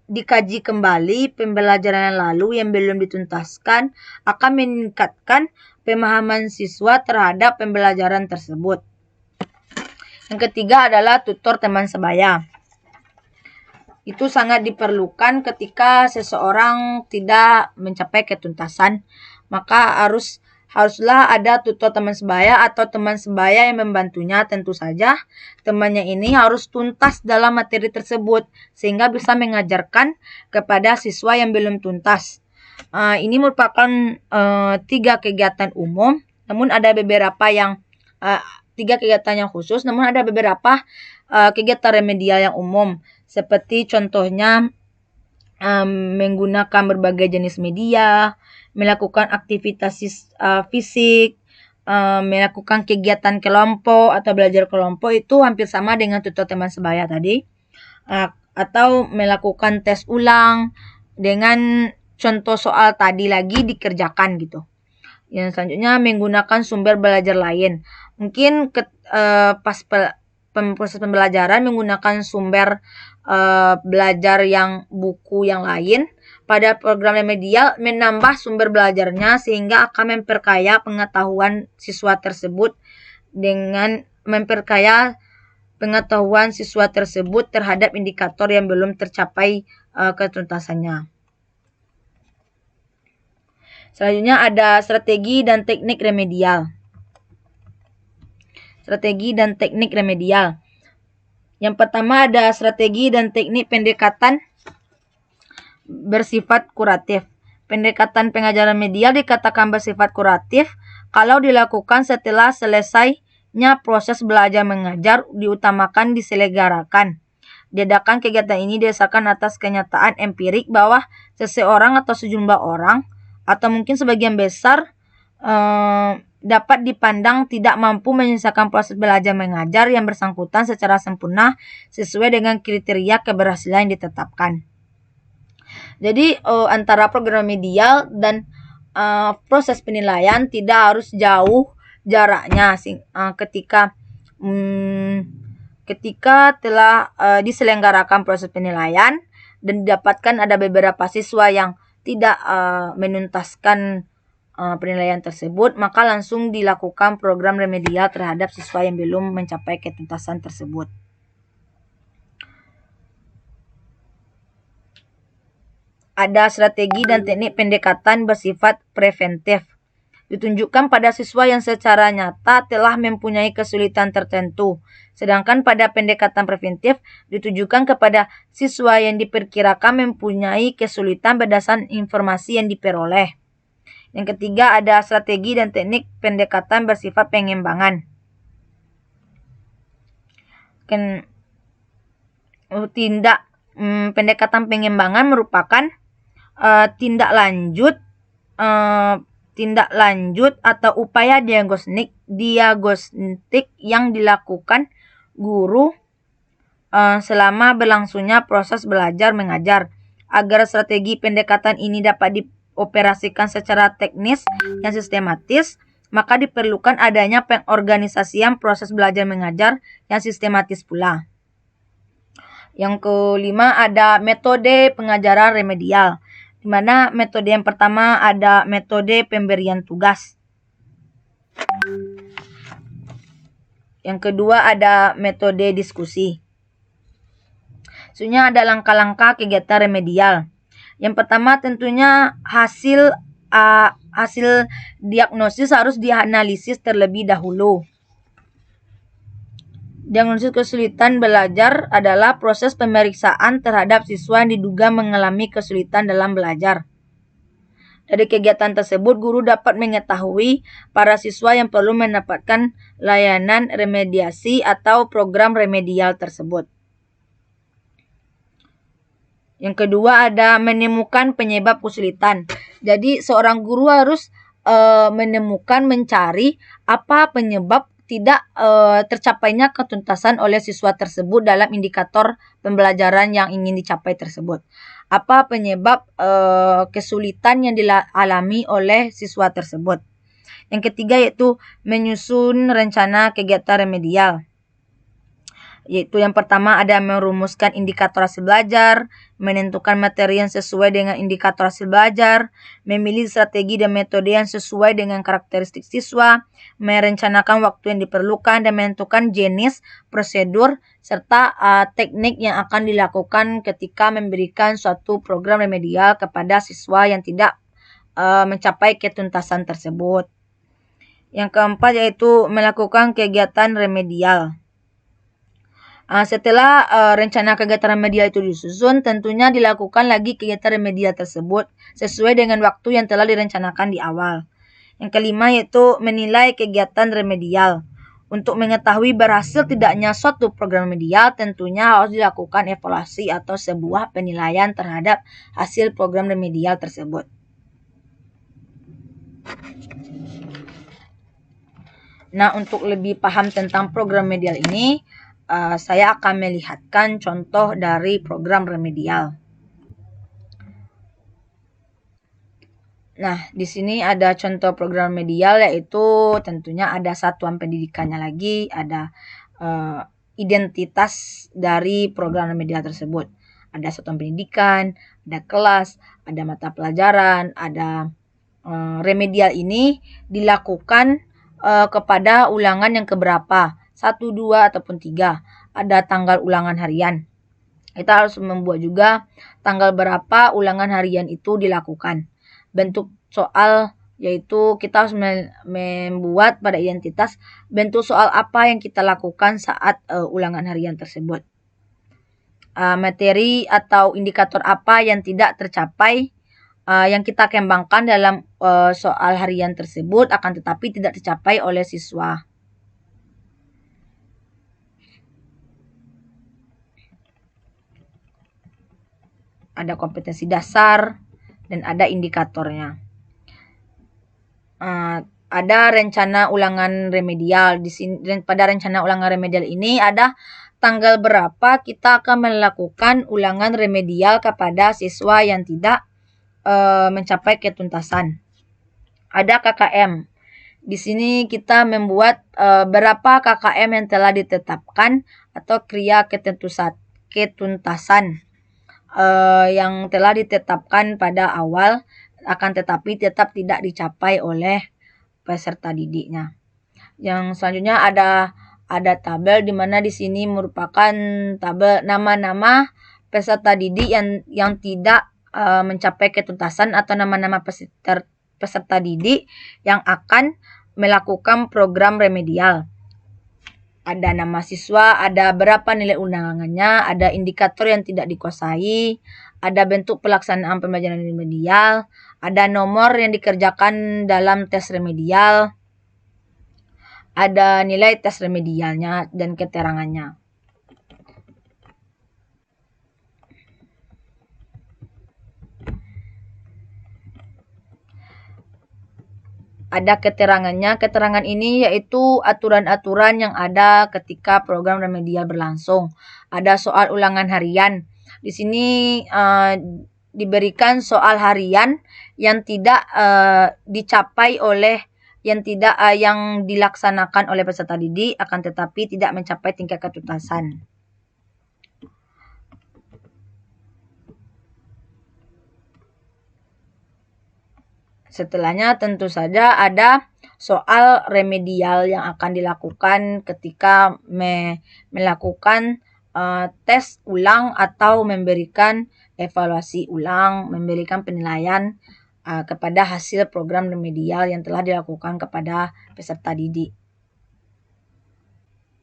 dikaji kembali pembelajaran yang lalu yang belum dituntaskan, akan meningkatkan pemahaman siswa terhadap pembelajaran tersebut. Yang ketiga adalah tutor teman sebaya. Itu sangat diperlukan ketika seseorang tidak mencapai ketuntasan, maka haruslah ada tutor teman sebaya atau teman sebaya yang membantunya. Tentu saja temannya ini harus tuntas dalam materi tersebut sehingga bisa mengajarkan kepada siswa yang belum tuntas. Ini merupakan 3 kegiatan umum, namun ada beberapa yang 3 kegiatan yang khusus, namun ada beberapa kegiatan remedial yang umum. Seperti contohnya menggunakan berbagai jenis media, melakukan aktivitas fisik, melakukan kegiatan kelompok atau belajar kelompok, itu hampir sama dengan tutor teman sebaya tadi. Atau melakukan tes ulang dengan contoh soal tadi lagi dikerjakan gitu. Yang selanjutnya menggunakan sumber belajar lain. Mungkin pas proses pembelajaran menggunakan sumber belajar yang buku yang lain. Pada program remedial menambah sumber belajarnya sehingga akan memperkaya pengetahuan siswa tersebut dengan memperkaya pengetahuan siswa tersebut terhadap indikator yang belum tercapai ketuntasannya. Selanjutnya ada strategi dan teknik remedial. Strategi dan teknik remedial. Yang pertama ada strategi dan teknik pendekatan bersifat kuratif. Pendekatan pengajaran remedial dikatakan bersifat kuratif kalau dilakukan setelah selesainya proses belajar mengajar, diutamakan diselenggarakan Diadakan kegiatan ini didasarkan atas kenyataan empirik bahwa seseorang atau sejumlah orang atau mungkin sebagian besar dapat dipandang tidak mampu menyelesaikan proses belajar mengajar yang bersangkutan secara sempurna sesuai dengan kriteria keberhasilan yang ditetapkan. Jadi antara program remedial dan proses penilaian tidak harus jauh jaraknya ketika telah diselenggarakan proses penilaian dan didapatkan ada beberapa siswa yang tidak menuntaskan penilaian tersebut, maka langsung dilakukan program remedial terhadap siswa yang belum mencapai ketuntasan tersebut. Ada strategi dan teknik pendekatan bersifat preventif. Ditunjukkan pada siswa yang secara nyata telah mempunyai kesulitan tertentu. Sedangkan pada pendekatan preventif ditujukan kepada siswa yang diperkirakan mempunyai kesulitan berdasarkan informasi yang diperoleh. Yang ketiga ada strategi dan teknik pendekatan bersifat pengembangan. Pendekatan pengembangan merupakan tindak lanjut atau upaya diagnostik yang dilakukan guru selama berlangsungnya proses belajar mengajar. Agar strategi pendekatan ini dapat dioperasikan secara teknis yang sistematis, maka diperlukan adanya pengorganisasian proses belajar mengajar yang sistematis pula. Yang kelima ada metode pengajaran remedial, di mana metode yang pertama ada metode pemberian tugas. Yang kedua ada metode diskusi. Sebenarnya ada langkah-langkah kegiatan remedial. Yang pertama tentunya hasil diagnosis harus dianalisis terlebih dahulu. Diagnosis kesulitan belajar adalah proses pemeriksaan terhadap siswa yang diduga mengalami kesulitan dalam belajar. Dari kegiatan tersebut, guru dapat mengetahui para siswa yang perlu mendapatkan layanan remediasi atau program remedial tersebut. Yang kedua ada menemukan penyebab kesulitan. Jadi seorang guru harus mencari apa penyebab tidak tercapainya ketuntasan oleh siswa tersebut dalam indikator pembelajaran yang ingin dicapai tersebut. Apa penyebab kesulitan yang dialami oleh siswa tersebut. Yang ketiga yaitu menyusun rencana kegiatan remedial. Yaitu yang pertama ada merumuskan indikator hasil belajar, menentukan materi yang sesuai dengan indikator hasil belajar, memilih strategi dan metode yang sesuai dengan karakteristik siswa, merencanakan waktu yang diperlukan, dan menentukan jenis, prosedur, serta teknik yang akan dilakukan ketika memberikan suatu program remedial kepada siswa yang tidak mencapai ketuntasan tersebut. Yang keempat yaitu melakukan kegiatan remedial. Setelah rencana kegiatan remedial itu disusun, tentunya dilakukan lagi kegiatan remedial tersebut sesuai dengan waktu yang telah direncanakan di awal. Yang kelima yaitu menilai kegiatan remedial. Untuk mengetahui berhasil tidaknya suatu program remedial, tentunya harus dilakukan evaluasi atau sebuah penilaian terhadap hasil program remedial tersebut. Nah, untuk lebih paham tentang program remedial ini, saya akan melihatkan contoh dari program remedial. Nah, di sini ada contoh program remedial yaitu tentunya ada satuan pendidikannya lagi, ada identitas dari program remedial tersebut. Ada satuan pendidikan, ada kelas, ada mata pelajaran, ada remedial ini dilakukan kepada ulangan yang keberapa. 1, 2, ataupun 3. Ada tanggal ulangan harian. Kita harus membuat juga tanggal berapa ulangan harian itu dilakukan. Bentuk soal yaitu kita harus membuat pada identitas bentuk soal apa yang kita lakukan saat ulangan harian tersebut. Materi atau indikator apa yang tidak tercapai yang kita kembangkan dalam soal harian tersebut akan tetapi tidak tercapai oleh siswa. ada kompetensi dasar, dan ada indikatornya. Ada rencana ulangan remedial. Di sini, pada rencana ulangan remedial ini ada tanggal berapa kita akan melakukan ulangan remedial kepada siswa yang tidak mencapai ketuntasan. Ada KKM. Di sini kita membuat berapa KKM yang telah ditetapkan atau kria ketuntasan yang telah ditetapkan pada awal, akan tetapi tetap tidak dicapai oleh peserta didiknya. Yang selanjutnya ada tabel, di mana di sini merupakan tabel nama-nama peserta didik yang tidak mencapai ketuntasan atau nama-nama peserta didik yang akan melakukan program remedial. Ada nama siswa, ada berapa nilai undangannya, ada indikator yang tidak dikuasai, ada bentuk pelaksanaan pembelajaran remedial, ada nomor yang dikerjakan dalam tes remedial, ada nilai tes remedialnya dan keterangannya. Ada keterangannya. Keterangan ini yaitu aturan-aturan yang ada ketika program remedial berlangsung. Ada soal ulangan harian. Di sini diberikan soal harian yang tidak dicapai oleh yang dilaksanakan oleh peserta didik, akan tetapi tidak mencapai tingkat ketuntasan. Setelahnya tentu saja ada soal remedial yang akan dilakukan ketika melakukan tes ulang atau memberikan evaluasi ulang, memberikan penilaian kepada hasil program remedial yang telah dilakukan kepada peserta didik.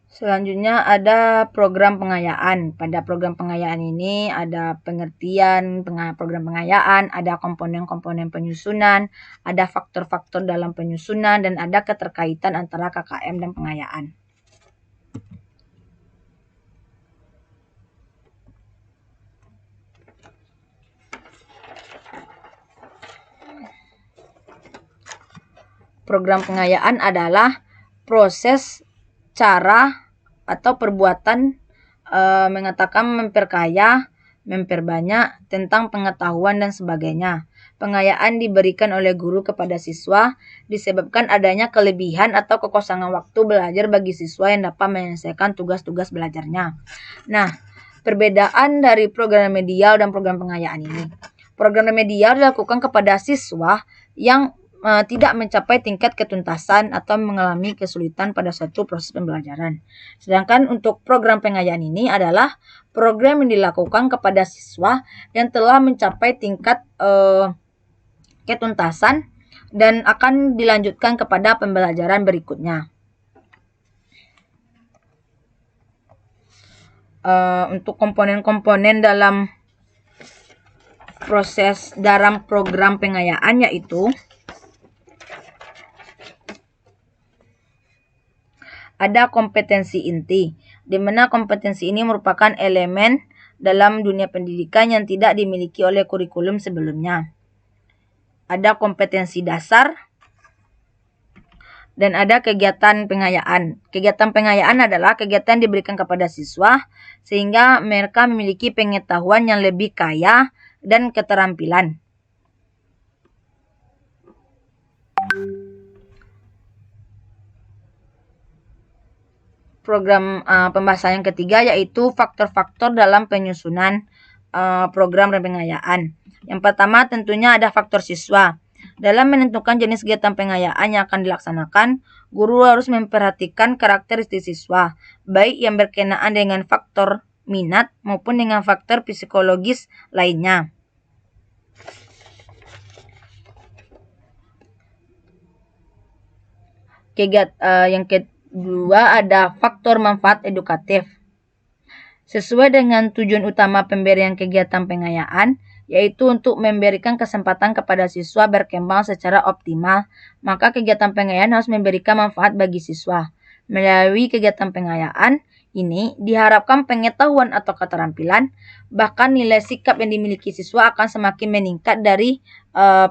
Selanjutnya ada program pengayaan. Pada program pengayaan ini ada pengertian program pengayaan, ada komponen-komponen penyusunan, ada faktor-faktor dalam penyusunan, dan ada keterkaitan antara KKM dan pengayaan. Program pengayaan adalah proses, cara, atau perbuatan mengatakan memperkaya, memperbanyak tentang pengetahuan dan sebagainya. Pengayaan diberikan oleh guru kepada siswa disebabkan adanya kelebihan atau kekosongan waktu belajar bagi siswa yang dapat menyelesaikan tugas-tugas belajarnya. Nah, perbedaan dari program remedial dan program pengayaan ini. Program remedial dilakukan kepada siswa yang tidak mencapai tingkat ketuntasan atau mengalami kesulitan pada suatu proses pembelajaran. Sedangkan untuk program pengayaan ini adalah program yang dilakukan kepada siswa yang telah mencapai tingkat ketuntasan dan akan dilanjutkan kepada pembelajaran berikutnya. Untuk komponen-komponen dalam proses dalam program pengayaan yaitu ada kompetensi inti, di mana kompetensi ini merupakan elemen dalam dunia pendidikan yang tidak dimiliki oleh kurikulum sebelumnya. Ada kompetensi dasar dan ada kegiatan pengayaan. Kegiatan pengayaan adalah kegiatan yang diberikan kepada siswa sehingga mereka memiliki pengetahuan yang lebih kaya dan keterampilan. Program pembahasan yang ketiga yaitu faktor-faktor dalam penyusunan program pengayaan. Yang pertama tentunya ada faktor siswa. Dalam menentukan jenis kegiatan pengayaan yang akan dilaksanakan, guru harus memperhatikan karakteristik siswa, baik yang berkenaan dengan faktor minat maupun dengan faktor psikologis lainnya. Yang kedua ada faktor manfaat edukatif. Sesuai dengan tujuan utama pemberian kegiatan pengayaan, yaitu untuk memberikan kesempatan kepada siswa berkembang secara optimal, maka kegiatan pengayaan harus memberikan manfaat bagi siswa. Melalui kegiatan pengayaan, ini diharapkan pengetahuan atau keterampilan, bahkan nilai sikap yang dimiliki siswa akan semakin meningkat dari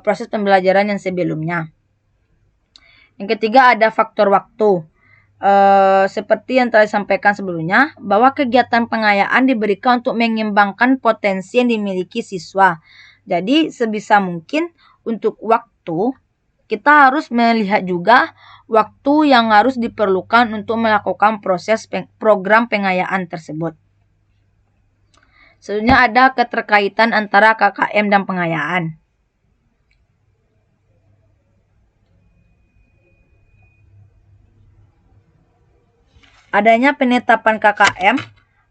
proses pembelajaran yang sebelumnya. Yang ketiga ada faktor waktu. Seperti yang telah disampaikan sebelumnya, bahwa kegiatan pengayaan diberikan untuk mengembangkan potensi yang dimiliki siswa. Jadi sebisa mungkin untuk waktu, kita harus melihat juga waktu yang harus diperlukan untuk melakukan proses program pengayaan tersebut. Selanjutnya ada keterkaitan antara KKM dan pengayaan. Adanya penetapan KKM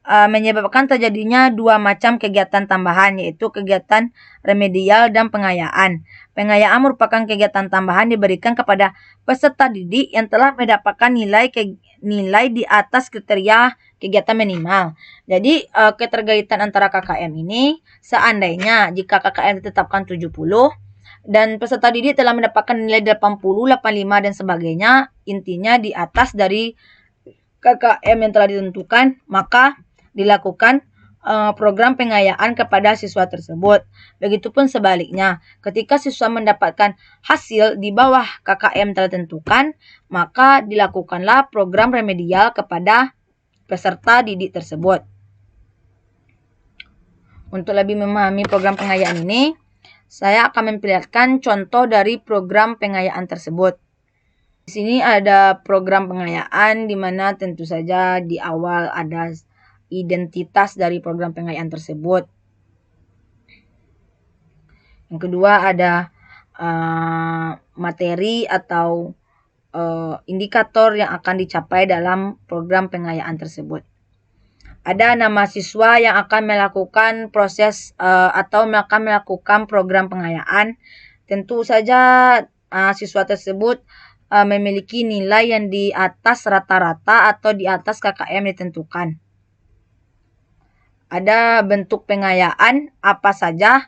menyebabkan terjadinya dua macam kegiatan tambahan, yaitu kegiatan remedial dan pengayaan. Pengayaan merupakan kegiatan tambahan diberikan kepada peserta didik yang telah mendapatkan nilai di atas kriteria kegiatan minimal. Jadi keterkaitan antara KKM ini, seandainya jika KKM ditetapkan 70 dan peserta didik telah mendapatkan nilai 80, 85 dan sebagainya, intinya di atas dari KKM yang telah ditentukan, maka dilakukan program pengayaan kepada siswa tersebut. Begitupun sebaliknya, ketika siswa mendapatkan hasil di bawah KKM telah ditentukan, maka dilakukanlah program remedial kepada peserta didik tersebut. Untuk lebih memahami program pengayaan ini, saya akan memperlihatkan contoh dari program pengayaan tersebut. Di sini ada program pengayaan di mana tentu saja di awal ada identitas dari program pengayaan tersebut. Yang kedua ada materi atau indikator yang akan dicapai dalam program pengayaan tersebut. Ada nama siswa yang akan melakukan proses atau akan melakukan program pengayaan. Tentu saja siswa tersebut memiliki nilai yang di atas rata-rata atau di atas KKM ditentukan. Ada bentuk pengayaan apa saja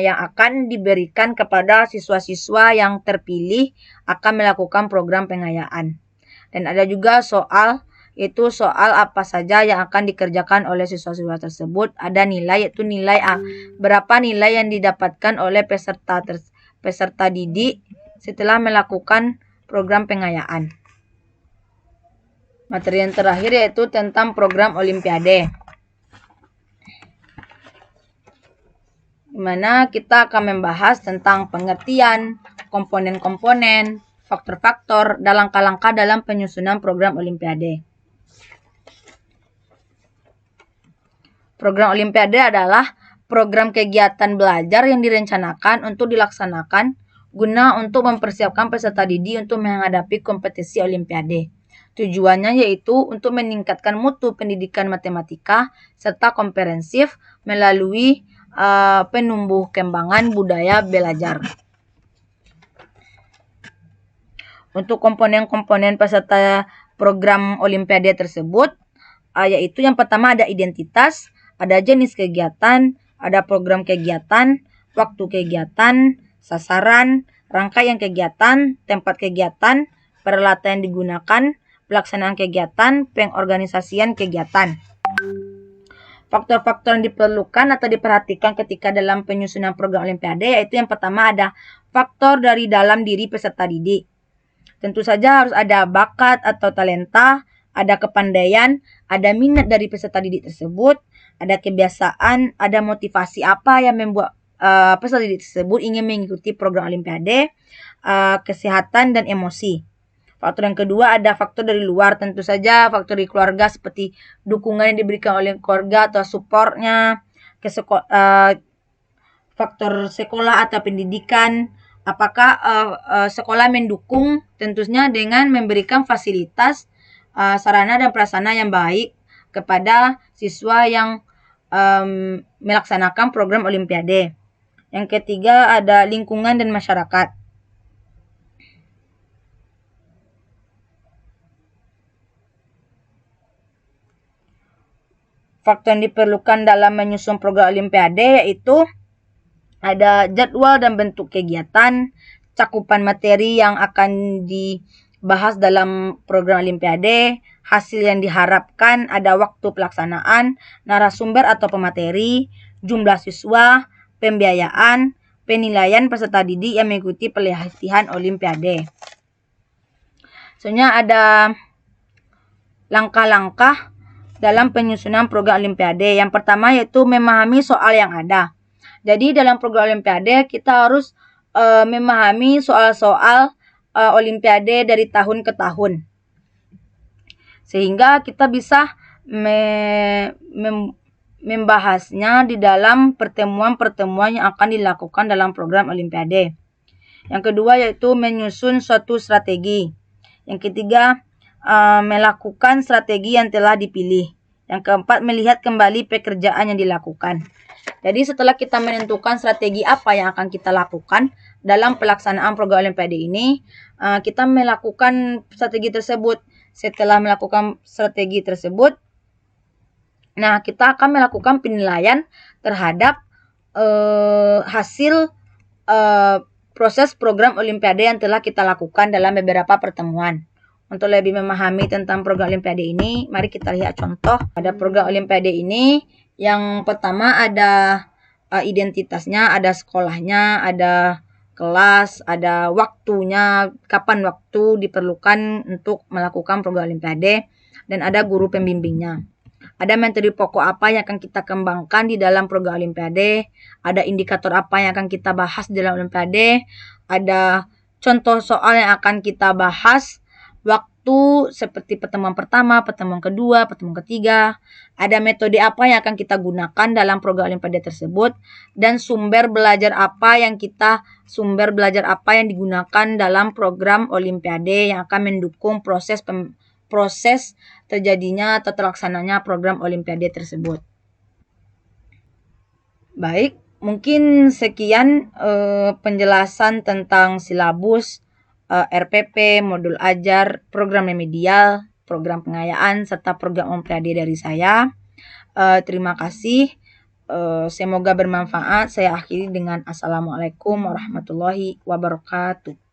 yang akan diberikan kepada siswa-siswa yang terpilih akan melakukan program pengayaan. Dan ada juga soal, itu soal apa saja yang akan dikerjakan oleh siswa-siswa tersebut. Ada nilai, yaitu nilai berapa nilai yang didapatkan oleh peserta didik setelah melakukan program pengayaan. Materi yang terakhir yaitu tentang program Olimpiade, di mana kita akan membahas tentang pengertian, komponen-komponen, faktor-faktor, dan langkah-langkah dalam penyusunan program Olimpiade. Program Olimpiade adalah program kegiatan belajar yang direncanakan untuk dilaksanakan guna untuk mempersiapkan peserta didik untuk menghadapi kompetisi Olimpiade. Tujuannya yaitu untuk meningkatkan mutu pendidikan matematika serta komprehensif melalui penumbuh kembangan budaya belajar. Untuk komponen-komponen peserta program Olimpiade tersebut, yaitu yang pertama ada identitas, ada jenis kegiatan, ada program kegiatan, waktu kegiatan, sasaran, rangkaian kegiatan, tempat kegiatan, peralatan yang digunakan, pelaksanaan kegiatan, pengorganisasian kegiatan. Faktor-faktor yang diperlukan atau diperhatikan ketika dalam penyusunan program Olimpiade yaitu yang pertama ada faktor dari dalam diri peserta didik. Tentu saja harus ada bakat atau talenta, ada kepandaian, ada minat dari peserta didik tersebut, ada kebiasaan, ada motivasi apa yang membuat peserta didik tersebut ingin mengikuti program Olimpiade, kesehatan dan emosi. Faktor yang kedua ada faktor dari luar, tentu saja faktor dari keluarga seperti dukungan yang diberikan oleh keluarga atau supportnya, faktor sekolah atau pendidikan, apakah sekolah mendukung tentunya dengan memberikan fasilitas, sarana dan prasarana yang baik kepada siswa yang melaksanakan program Olimpiade. Yang ketiga ada lingkungan dan masyarakat. Faktor yang diperlukan dalam menyusun program Olimpiade yaitu ada jadwal dan bentuk kegiatan, cakupan materi yang akan dibahas dalam program Olimpiade, hasil yang diharapkan, ada waktu pelaksanaan, narasumber atau pemateri, jumlah siswa, pembiayaan, penilaian peserta didik yang mengikuti pelatihan Olimpiade. Selanjutnya ada langkah-langkah dalam penyusunan program Olimpiade. Yang pertama yaitu memahami soal yang ada. Jadi dalam program Olimpiade kita harus memahami soal-soal Olimpiade dari tahun ke tahun. Sehingga kita bisa membahasnya di dalam pertemuan-pertemuan yang akan dilakukan dalam program Olimpiade. Yang kedua yaitu menyusun suatu strategi. Yang ketiga, melakukan strategi yang telah dipilih. Yang keempat, melihat kembali pekerjaan yang dilakukan. Jadi setelah kita menentukan strategi apa yang akan kita lakukan dalam pelaksanaan program Olimpiade ini, kita melakukan strategi tersebut. Setelah melakukan strategi tersebut, nah kita akan melakukan penilaian terhadap hasil proses program Olimpiade yang telah kita lakukan dalam beberapa pertemuan. Untuk lebih memahami tentang program Olimpiade ini, mari kita lihat contoh pada program Olimpiade ini. Yang pertama ada identitasnya, ada sekolahnya, ada kelas, ada waktunya, kapan waktu diperlukan untuk melakukan program Olimpiade, dan ada guru pembimbingnya. Ada materi pokok apa yang akan kita kembangkan di dalam program Olimpiade, ada indikator apa yang akan kita bahas di dalam Olimpiade, ada contoh soal yang akan kita bahas, waktu seperti pertemuan pertama, pertemuan kedua, pertemuan ketiga, ada metode apa yang akan kita gunakan dalam program Olimpiade tersebut, dan sumber belajar apa yang digunakan dalam program Olimpiade yang akan mendukung proses terjadinya atau terlaksananya program Olimpiade tersebut. Baik, mungkin sekian penjelasan tentang silabus, RPP, modul ajar, program remedial, program pengayaan, serta program Olimpiade dari saya. Terima kasih. Semoga bermanfaat. Saya akhiri dengan Assalamualaikum warahmatullahi wabarakatuh.